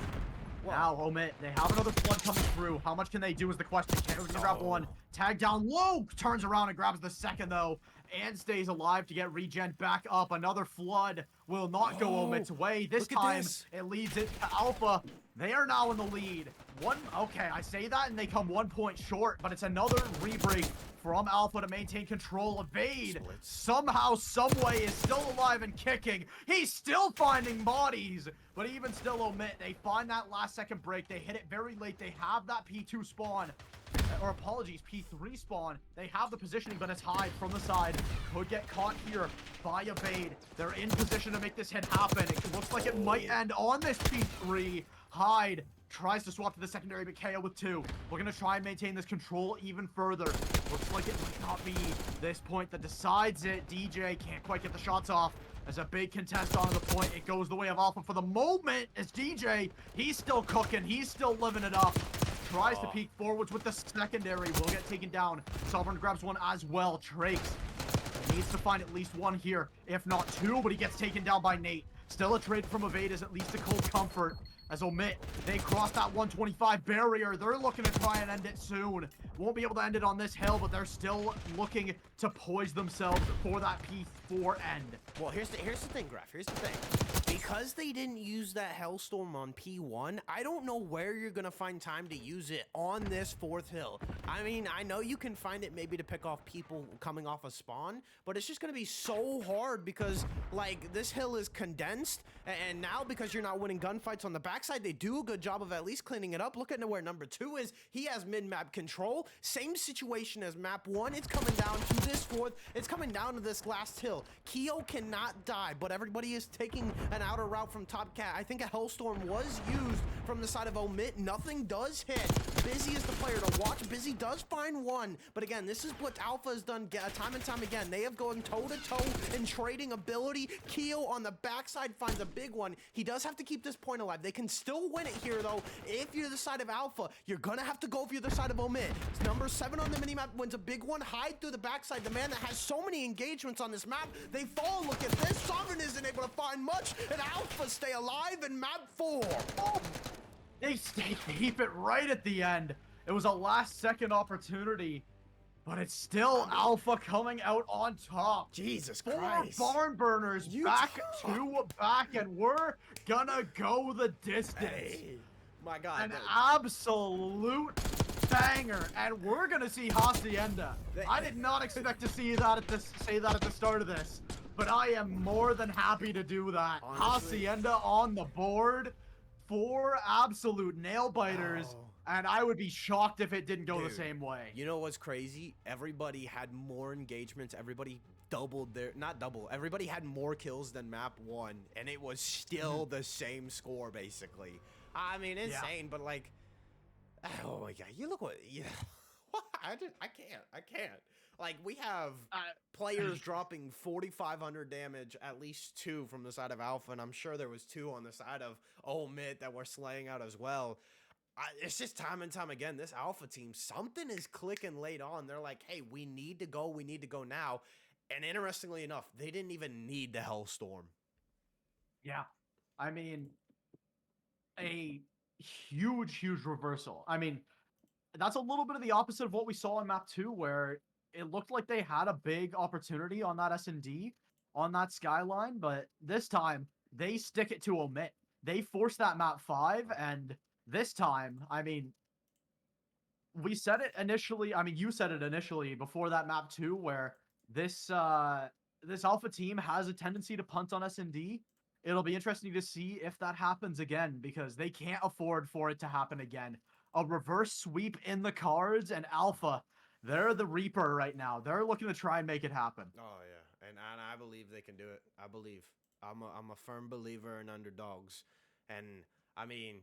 now, OMIT, they have another flood coming through. How much can they do is the question. Can they grab one? Tag down low, turns around and grabs the second, though, and stays alive to get regen back up. Another flood will not go OMIT's way. This time, it leads it to Alpha. They are now in the lead. Okay, I say that, and they come 1 point short, but it's another rebreak from Alpha to maintain control. Evade, somehow, someway, is still alive and kicking. He's still finding bodies, but even still, OMIT, they find that last second break. They hit it very late. They have that P2 spawn. Or apologies, P3 spawn. They have the positioning, but it's Hyde from the side. Could get caught here by Evade. They're in position to make this hit happen. It looks like it might end on this P3. Hyde tries to swap to the secondary, but KO with 2. We're going to try and maintain this control even further. Looks like it might not be this point that decides it. DJ can't quite get the shots off. As a big contest onto the point, it goes the way of Alpha for the moment. As DJ, he's still cooking. He's still living it up. Tries to peek forwards with the secondary. Will get taken down. Sovereign grabs one as well. Trakes needs to find at least 1 here, if not 2, but he gets taken down by Nate. Still a trade from Evade is at least a cold comfort. As OMIT, they cross that 125 barrier. They're looking to try and end it soon. Won't be able to end it on this hill, but they're still looking to poise themselves for that P4 end. Well, here's the thing, Graf. Here's the thing. Because they didn't use that Hellstorm on P1, I don't know where you're going to find time to use it on this 4th hill. I mean, I know you can find it maybe to pick off people coming off a spawn, but it's just going to be so hard because, like, this hill is condensed, and now because you're not winning gunfights on the backside, they do a good job of at least cleaning it up. Look at where number 2 is. He has mid-map control. Same situation as map 1. It's coming down to this 4th. It's coming down to this last hill. Keo cannot die, but everybody is taking an outer route from Top Cat. I think a Hellstorm was used from the side of OMIT. Nothing does hit. Busy is the player to watch. Busy does find 1, but again, this is what Alpha has done time and time again. They have gone toe-to-toe in trading ability. Keo on the backside finds a big one. He does have to keep this point alive. They can still win it here, though. If you're the side of Alpha, you're gonna have to go for the side of OMIT. Number 7 on the minimap wins a big one. Hyde through the backside. The man that has so many engagements on this map. They fall. Look at this. Sovereign isn't able to find much, and Alpha stay alive in map 4. Oh, they keep it right at the end. It was a last-second opportunity, but it's still Alpha coming out on top. Jesus 4 Christ. barn burners back to back, and we're gonna go the distance. Hey, my God. An absolute banger, and we're gonna see Hacienda. I did not expect to say that at the start of this, but I am more than happy to do that. Honestly. Hacienda on the board, 4 absolute nail biters, and I would be shocked if it didn't go the same way. You know what's crazy? Everybody had more engagements. Everybody doubled their, not double, everybody had more kills than map 1, and it was still the same score, basically. I mean, insane, but like, oh my God, you look what, I can't. Like, we have players dropping 4,500 damage, at least 2 from the side of Alpha, and I'm sure there was 2 on the side of OMIT that were slaying out as well. It's just time and time again, this Alpha team, something is clicking late on. They're like, hey, we need to go now. And interestingly enough, they didn't even need the Hellstorm. Yeah, I mean, a huge reversal. I mean, that's a little bit of the opposite of what we saw in map 2, where it looked like they had a big opportunity on that S&D on that skyline, but this time they stick it to omit. They force that map 5, and this time, I mean, we said it initially. I mean, you said it initially before that map 2, where this this alpha team has a tendency to punt on S&D. It'll be interesting to see if that happens again, because they can't afford for it to happen again. A reverse sweep in the cards, and alpha, they're the reaper right now. They're looking to try and make it happen. Oh yeah, and I believe they can do it. I believe. I'm a firm believer in underdogs, and I mean,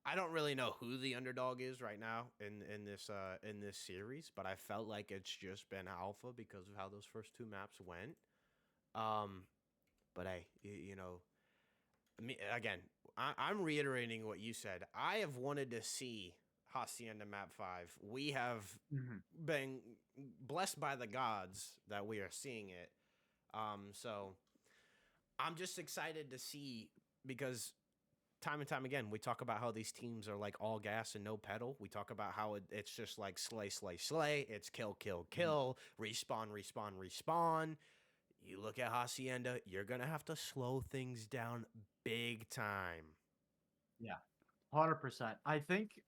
I don't really know who the underdog is right now in this series, but I felt like it's just been Alpha because of how those first 2 maps went. Um, but hey, you know, me again. I'm reiterating what you said. I have wanted to see Hacienda Map 5. We have been blessed by the gods that we are seeing it. So I'm just excited to see, because time and time again, we talk about how these teams are like all gas and no pedal. We talk about how it's just like slay, slay, slay. It's kill, kill, kill, respawn, respawn, respawn. You look at Hacienda, you're going to have to slow things down big time. Yeah, 100%. I think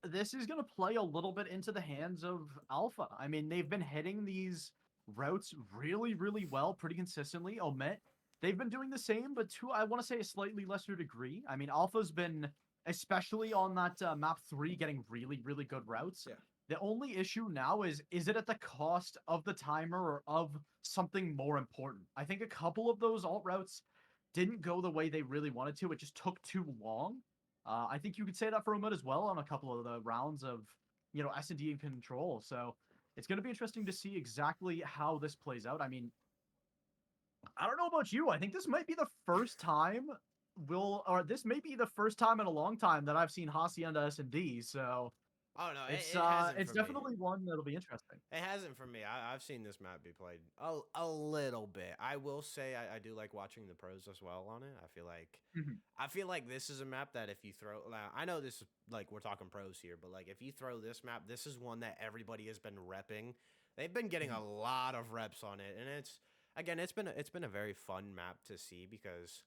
this is going to play a little bit into the hands of Alpha. I mean, they've been hitting these routes really, really well, pretty consistently. Omit, they've been doing the same, but to, I want to say, a slightly lesser degree. I mean, Alpha's been, especially on that map 3, getting really, really good routes. Yeah. The only issue now is it at the cost of the timer or of something more important? I think a couple of those alt routes didn't go the way they really wanted to. It just took too long. I think you could say that for OMIT as well on a couple of the rounds of, you know, S&D and control. So it's going to be interesting to see exactly how this plays out. I mean, I don't know about you. I think this might be the first time this may be the first time in a long time that I've seen Hacienda S&D. So Oh no, it hasn't it's for me. definitely one that'll be interesting. It hasn't for me. I've seen this map be played a little bit. I will say I do like watching the pros as well on it. I feel like this is a map that if you throw, I know this is like we're talking pros here, but like if you throw this map, this is one that everybody has been repping. They've been getting a lot of reps on it, and it's been a very fun map to see, because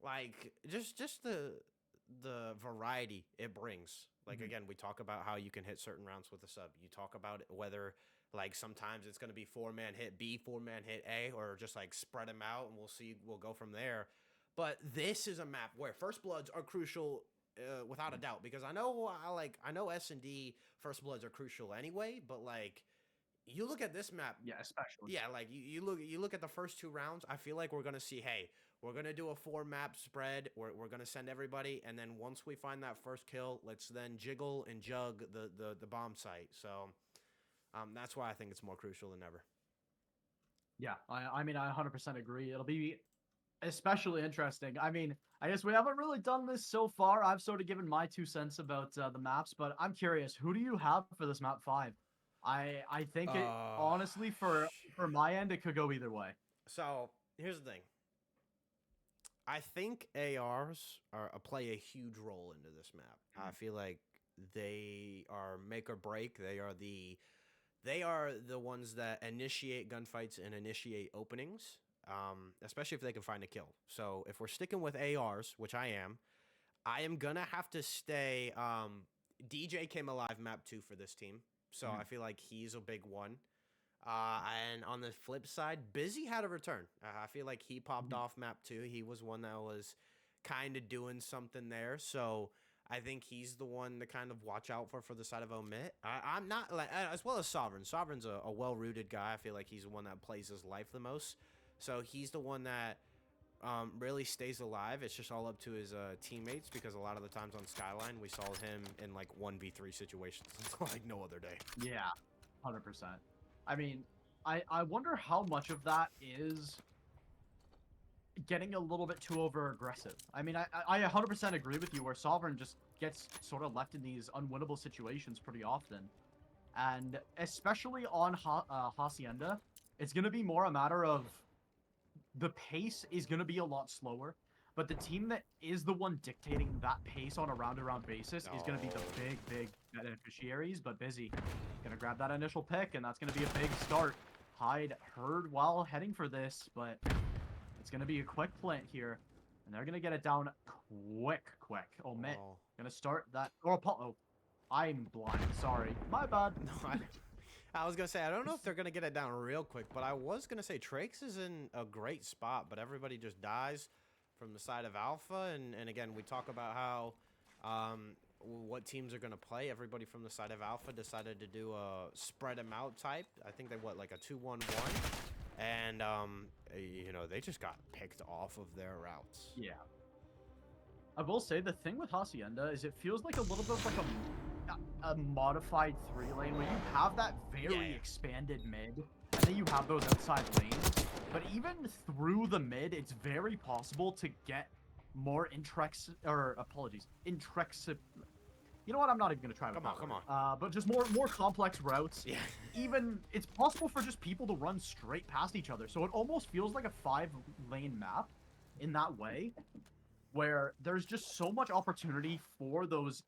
like just the variety it brings. Like again, we talk about how you can hit certain rounds with a sub. You talk about whether like sometimes it's going to be 4-man hit B, 4-man hit A, or just like spread them out, and we'll go from there. But this is a map where first bloods are crucial without a doubt, because I know S&D first bloods are crucial anyway, but like you look at this map, Yeah, especially. yeah, like you look at the first 2 rounds, I feel like we're going to see, hey, we're going to do a 4-map spread. We're going to send everybody, and then once we find that first kill, let's then jiggle and jug the bomb site. So that's why I think it's more crucial than ever. Yeah, I mean, I 100% agree. It'll be especially interesting. I mean, I guess we haven't really done this so far. I've sort of given my 2 cents about the maps, but I'm curious, who do you have for this map 5? I think it, honestly, for my end, it could go either way. So here's the thing. I think ARs play a huge role into this map. I feel like they are make or break. They are the ones that initiate gunfights and initiate openings, especially if they can find a kill. So if we're sticking with ARs, which I am gonna have to stay. DJ came alive map 2 for this team, so I feel like he's a big one. And on the flip side, Busy had a return. I feel like he popped off map 2. He was one that was kind of doing something there. So I think he's the one to kind of watch out for the side of Omit. I'm not like, as well as Sovereign. Sovereign's a well-rooted guy. I feel like he's the one that plays his life the most. So he's the one that really stays alive. It's just all up to his teammates, because a lot of the times on Skyline, we saw him in like 1v3 situations like no other day. Yeah, 100%. I mean, I wonder how much of that is getting a little bit too over aggressive. I mean, I 100% agree with you where Sovereign just gets sort of left in these unwinnable situations pretty often. And especially on Hacienda, it's going to be more a matter of the pace is going to be a lot slower. But the team that is the one dictating that pace on a round-to-round basis is going to be the big beneficiaries. But Busy going to grab that initial pick, and that's going to be a big start. Hyde heard while heading for this, but it's going to be a quick plant here. And they're going to get it down quick. OMIT Oh. going to start that. Oh, I'm blind. Sorry. My bad. No, I was going to say, I don't know if they're going to get it down real quick, but I was going to say Trakes is in a great spot, but everybody just dies from the side of Alpha. And again, we talk about how what teams are going to play. Everybody from the side of Alpha decided to do a spread them out type. I think they, like a 2-1-1. And, you know, they just got picked off of their routes. Yeah. I will say the thing with Hacienda is it feels like a little bit like a modified 3-lane where you have that very expanded mid, and then you have those outside lanes. But even through the mid, it's very possible to get more you know what? I'm not even gonna try. Come on. But just more complex routes. Yeah. Even it's possible for just people to run straight past each other. So it almost feels like a 5-lane map in that way, where there's just so much opportunity for those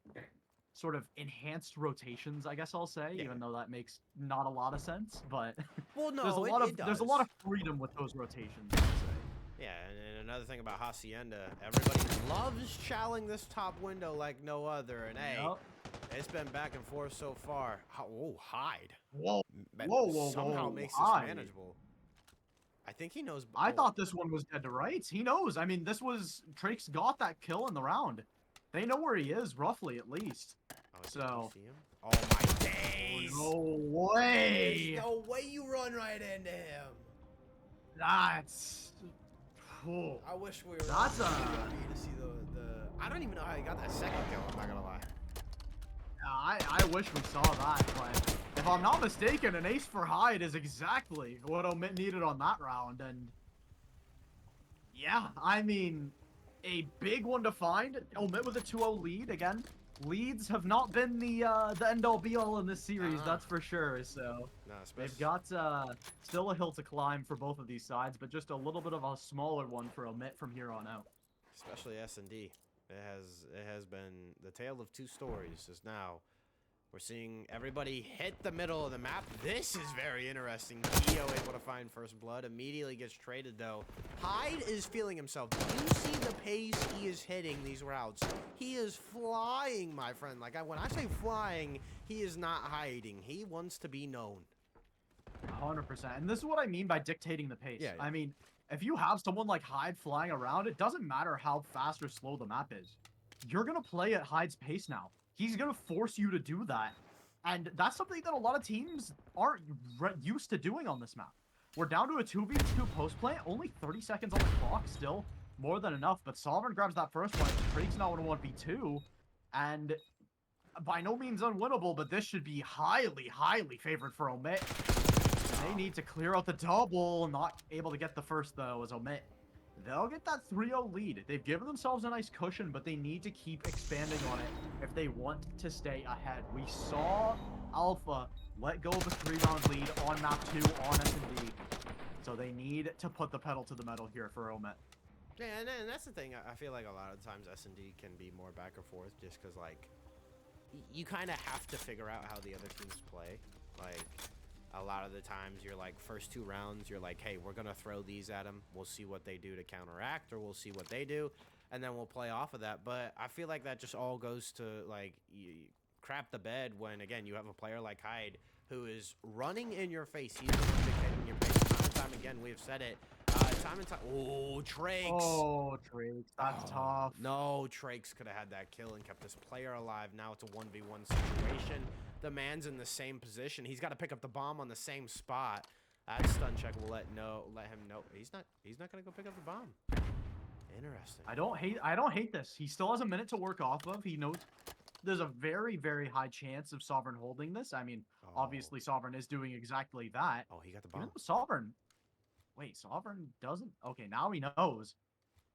sort of enhanced rotations, I guess I'll say, even though that makes not a lot of sense. But well, no, there's a lot of freedom with those rotations, I would say. Yeah, and another thing about Hacienda, everybody loves challenging this top window like no other. And hey, it's been back and forth so far. Oh, Hyde. Whoa. Somehow makes this Hyde. manageable. I think he knows. I thought this one was dead to rights. He knows. I mean, Trakes got that kill in the round. They know where he is, roughly, at least. Oh, so. See him? Oh, my days. No way. There's no way you run right into him. That's... Cool. I wish we were That's to see the I don't even know how he got that second kill, I'm not gonna lie. I wish we saw that, but if I'm not mistaken, an ace for Hyde is exactly what OMIT needed on that round, and yeah, I mean, a big one to find. OMIT with a 2-0 lead again. Leads have not been the end-all be-all in this series, that's for sure. So they've got still a hill to climb for both of these sides, but just a little bit of a smaller one for OMIT from here on out. Especially S&D. It has been the tale of two stories. Is now we're seeing everybody hit the middle of the map. This is very interesting. Keo able to find first blood. Immediately gets traded though. Hyde is feeling himself. Do you see the pace he is hitting these routes? He is flying, my friend. Like when I say flying, he is not hiding. He wants to be known. 100%. And this is what I mean by dictating the pace. Yeah. I mean, if you have someone like Hyde flying around, it doesn't matter how fast or slow the map is. You're going to play at Hyde's pace now. He's going to force you to do that. And that's something that a lot of teams aren't used to doing on this map. We're down to a 2v2 post plant, only 30 seconds on the clock still. More than enough, but Sovereign grabs that first one. Drake's not going to 1v2. And by no means unwinnable, but this should be highly, highly favored for OMIT. They need to clear out the double. Not able to get the first, though, as OMIT. They'll get that 3-0 lead. They've given themselves a nice cushion, but they need to keep expanding on it if they want to stay ahead. We saw Alpha let go of a 3-round lead on map 2 on S&D. So they need to put the pedal to the metal here for OMIT. Yeah, and that's the thing. I feel like a lot of times S&D can be more back and forth just because, like, you kind of have to figure out how the other teams play. Like, a lot of the times you're like, first 2 rounds, you're like, hey, we're going to throw these at them. We'll see what they do to counteract, or we'll see what they do, and then we'll play off of that. But I feel like that just all goes to, like, you crap the bed when, again, you have a player like Hyde who is running in your face. He's the one dictating your pace. Time and time again, we have said it. Time and time. Oh, Trakes. Oh, Trakes. That's tough. No, Trakes could have had that kill and kept this player alive. Now it's a 1v1 situation. The man's in the same position. He's got to pick up the bomb on the same spot. That stun check will let him know he's not gonna go pick up the bomb. Interesting. I don't hate this. He still has a minute to work off of. He knows there's a very, very high chance of Sovereign holding this. I mean, obviously Sovereign is doing exactly that. Oh, he got the bomb. Sovereign. Wait, Sovereign doesn't. Okay, now he knows.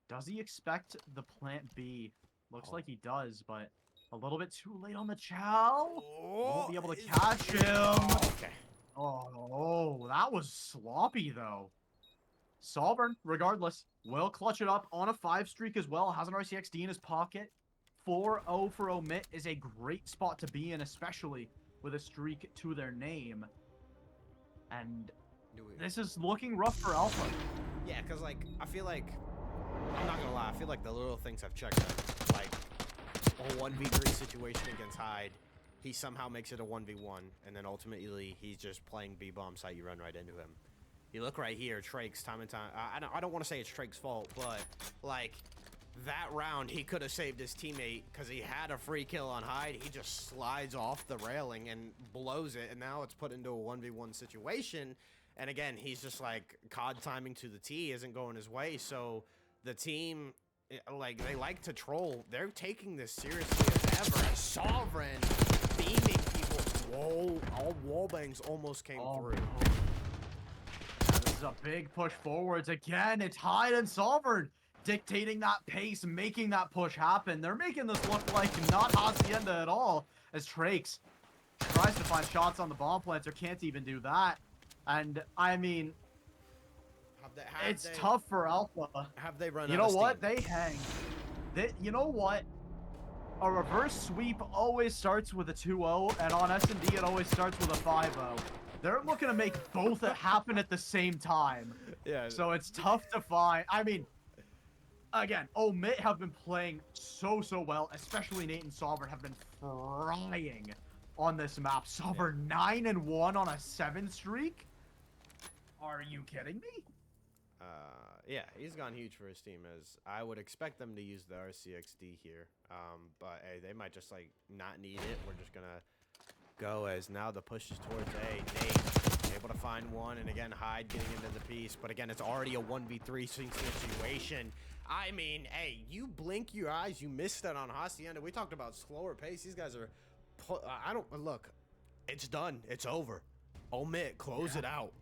Does he expect the plant B? Looks like he does, but a little bit too late on the chow. Won't be able to catch him. Okay. Oh, that was sloppy, though. Sovereign, regardless, will clutch it up on a 5 streak as well. Has an RCXD in his pocket. 4-0 for OMIT is a great spot to be in, especially with a streak to their name. And Do we? This is looking rough for Alpha. Yeah, because, like, I feel like, I'm not going to lie, I feel like the little things have checked out. Like, a 1v3 situation against Hyde, he somehow makes it a 1v1, and then ultimately he's just playing B-bomb site, you run right into him. You look right here, Trake's time and time, I don't want to say it's Trake's fault, but, like, that round he could have saved his teammate because he had a free kill on Hyde. He just slides off the railing and blows it, and now it's put into a 1v1 situation. And again, he's just like, COD timing to the T isn't going his way, so the team, like, they like to troll. They're taking this seriously as ever. Sovereign beaming people. Whoa, all wallbangs almost came through. This is a big push forwards. Again, it's Hyde and Sovereign dictating that pace, making that push happen. They're making this look like not Hacienda at all, as Trakes tries to find shots on the bomb planter, can't even do that. And, I mean, it's tough for Alpha. Have they run You out know of what? steam? They hang. You know what? A reverse sweep always starts with a 2-0, and on S&D it always starts with a 5-0. They're looking to make both happen at the same time. Yeah. So it's tough to find. I mean, again, OMIT have been playing so well, especially Nate and Sovereign have been frying on this map. Sovereign 9-1 on a 7 streak? Are you kidding me? Yeah, he's gone huge for his team, as I would expect them to use the RCXD here. But hey, they might just like not need it. We're just gonna go as now the push is towards A. Nate able to find one, and again Hyde getting into the piece. But again, it's already a 1v3 situation. I mean, hey, you blink your eyes, you missed that on Hacienda. We talked about slower pace. These guys are, I don't look. It's done. It's over. OMIT, close it out.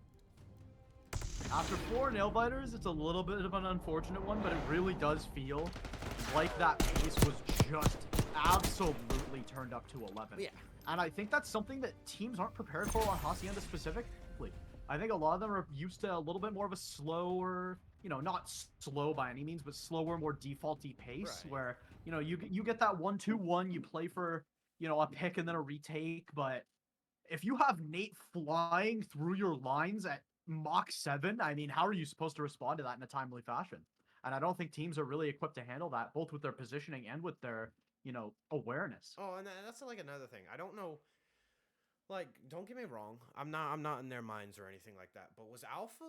After 4 nail-biters, it's a little bit of an unfortunate one, but it really does feel like that pace was just absolutely turned up to 11. Yeah. And I think that's something that teams aren't prepared for on Hacienda specifically. I think a lot of them are used to a little bit more of a slower, you know, not slow by any means, but slower, more defaulty pace, Right. where, you know, you get that 1-2-1, you play for, you know, a pick and then a retake, but if you have Nate flying through your lines at Mach 7, I mean, how are you supposed to respond to that in a timely fashion? And I don't think teams are really equipped to handle that, both with their positioning and with their, you know, awareness. Oh, and that's like another thing. I don't know. Like, don't get me wrong. I'm not in their minds or anything like that. But was Alpha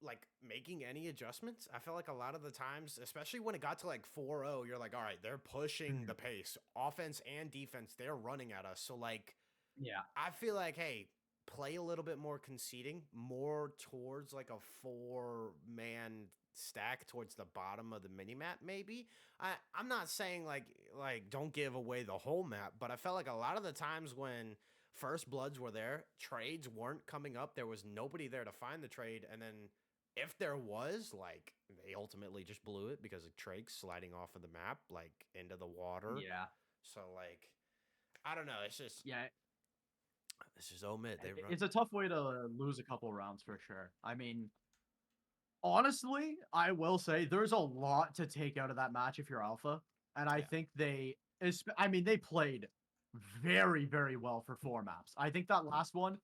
like making any adjustments? I felt like a lot of the times, especially when it got to like 4-0, you're like, all right, they're pushing the pace, offense and defense. They're running at us. So like, Yeah. I feel like, hey, play a little bit more conceding, more towards like a 4-man stack towards the bottom of the mini map. Maybe I'm not saying like don't give away the whole map, but I felt like a lot of the times when first bloods were there, trades weren't coming up. There was nobody there to find the trade, and then if there was, like, they ultimately just blew it because of Trake sliding off of the map, like into the water. Yeah. So like, I don't know. It's just Yeah. This is OMIT. It's a tough way to lose a couple rounds for sure. I mean, honestly, I will say there's a lot to take out of that match if you're Alpha. And I think they played very well for 4 maps. I think that last one,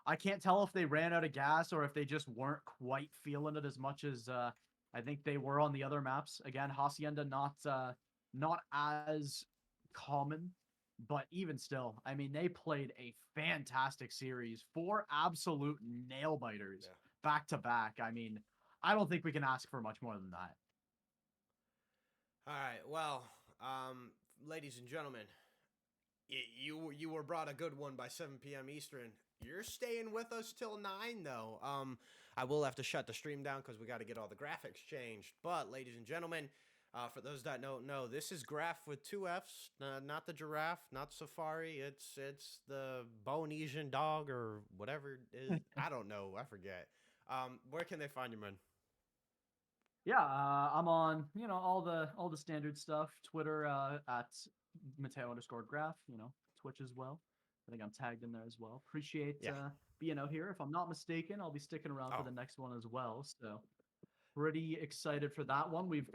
I can't tell if they ran out of gas or if they just weren't quite feeling it as much as I think they were on the other maps. Again, Hacienda not as common, but even still, I mean, they played a fantastic series, 4 absolute nail biters back to back. I mean, I don't think we can ask for much more than that. All right. Well, ladies and gentlemen, you were brought a good one by 7 p.m. Eastern. You're staying with us till 9, though. I will have to shut the stream down because we got to get all the graphics changed. But, ladies and gentlemen, for those that don't know, this is Graph with 2 Fs, not the giraffe, not Safari. It's the Bonesian dog or whatever it is. I don't know. I forget. Where can they find you, man? Yeah, I'm on, you know, all the standard stuff. Twitter at Mateo_Graph, you know, Twitch as well. I think I'm tagged in there as well. Appreciate being out here. If I'm not mistaken, I'll be sticking around for the next one as well. So pretty excited for that one. We've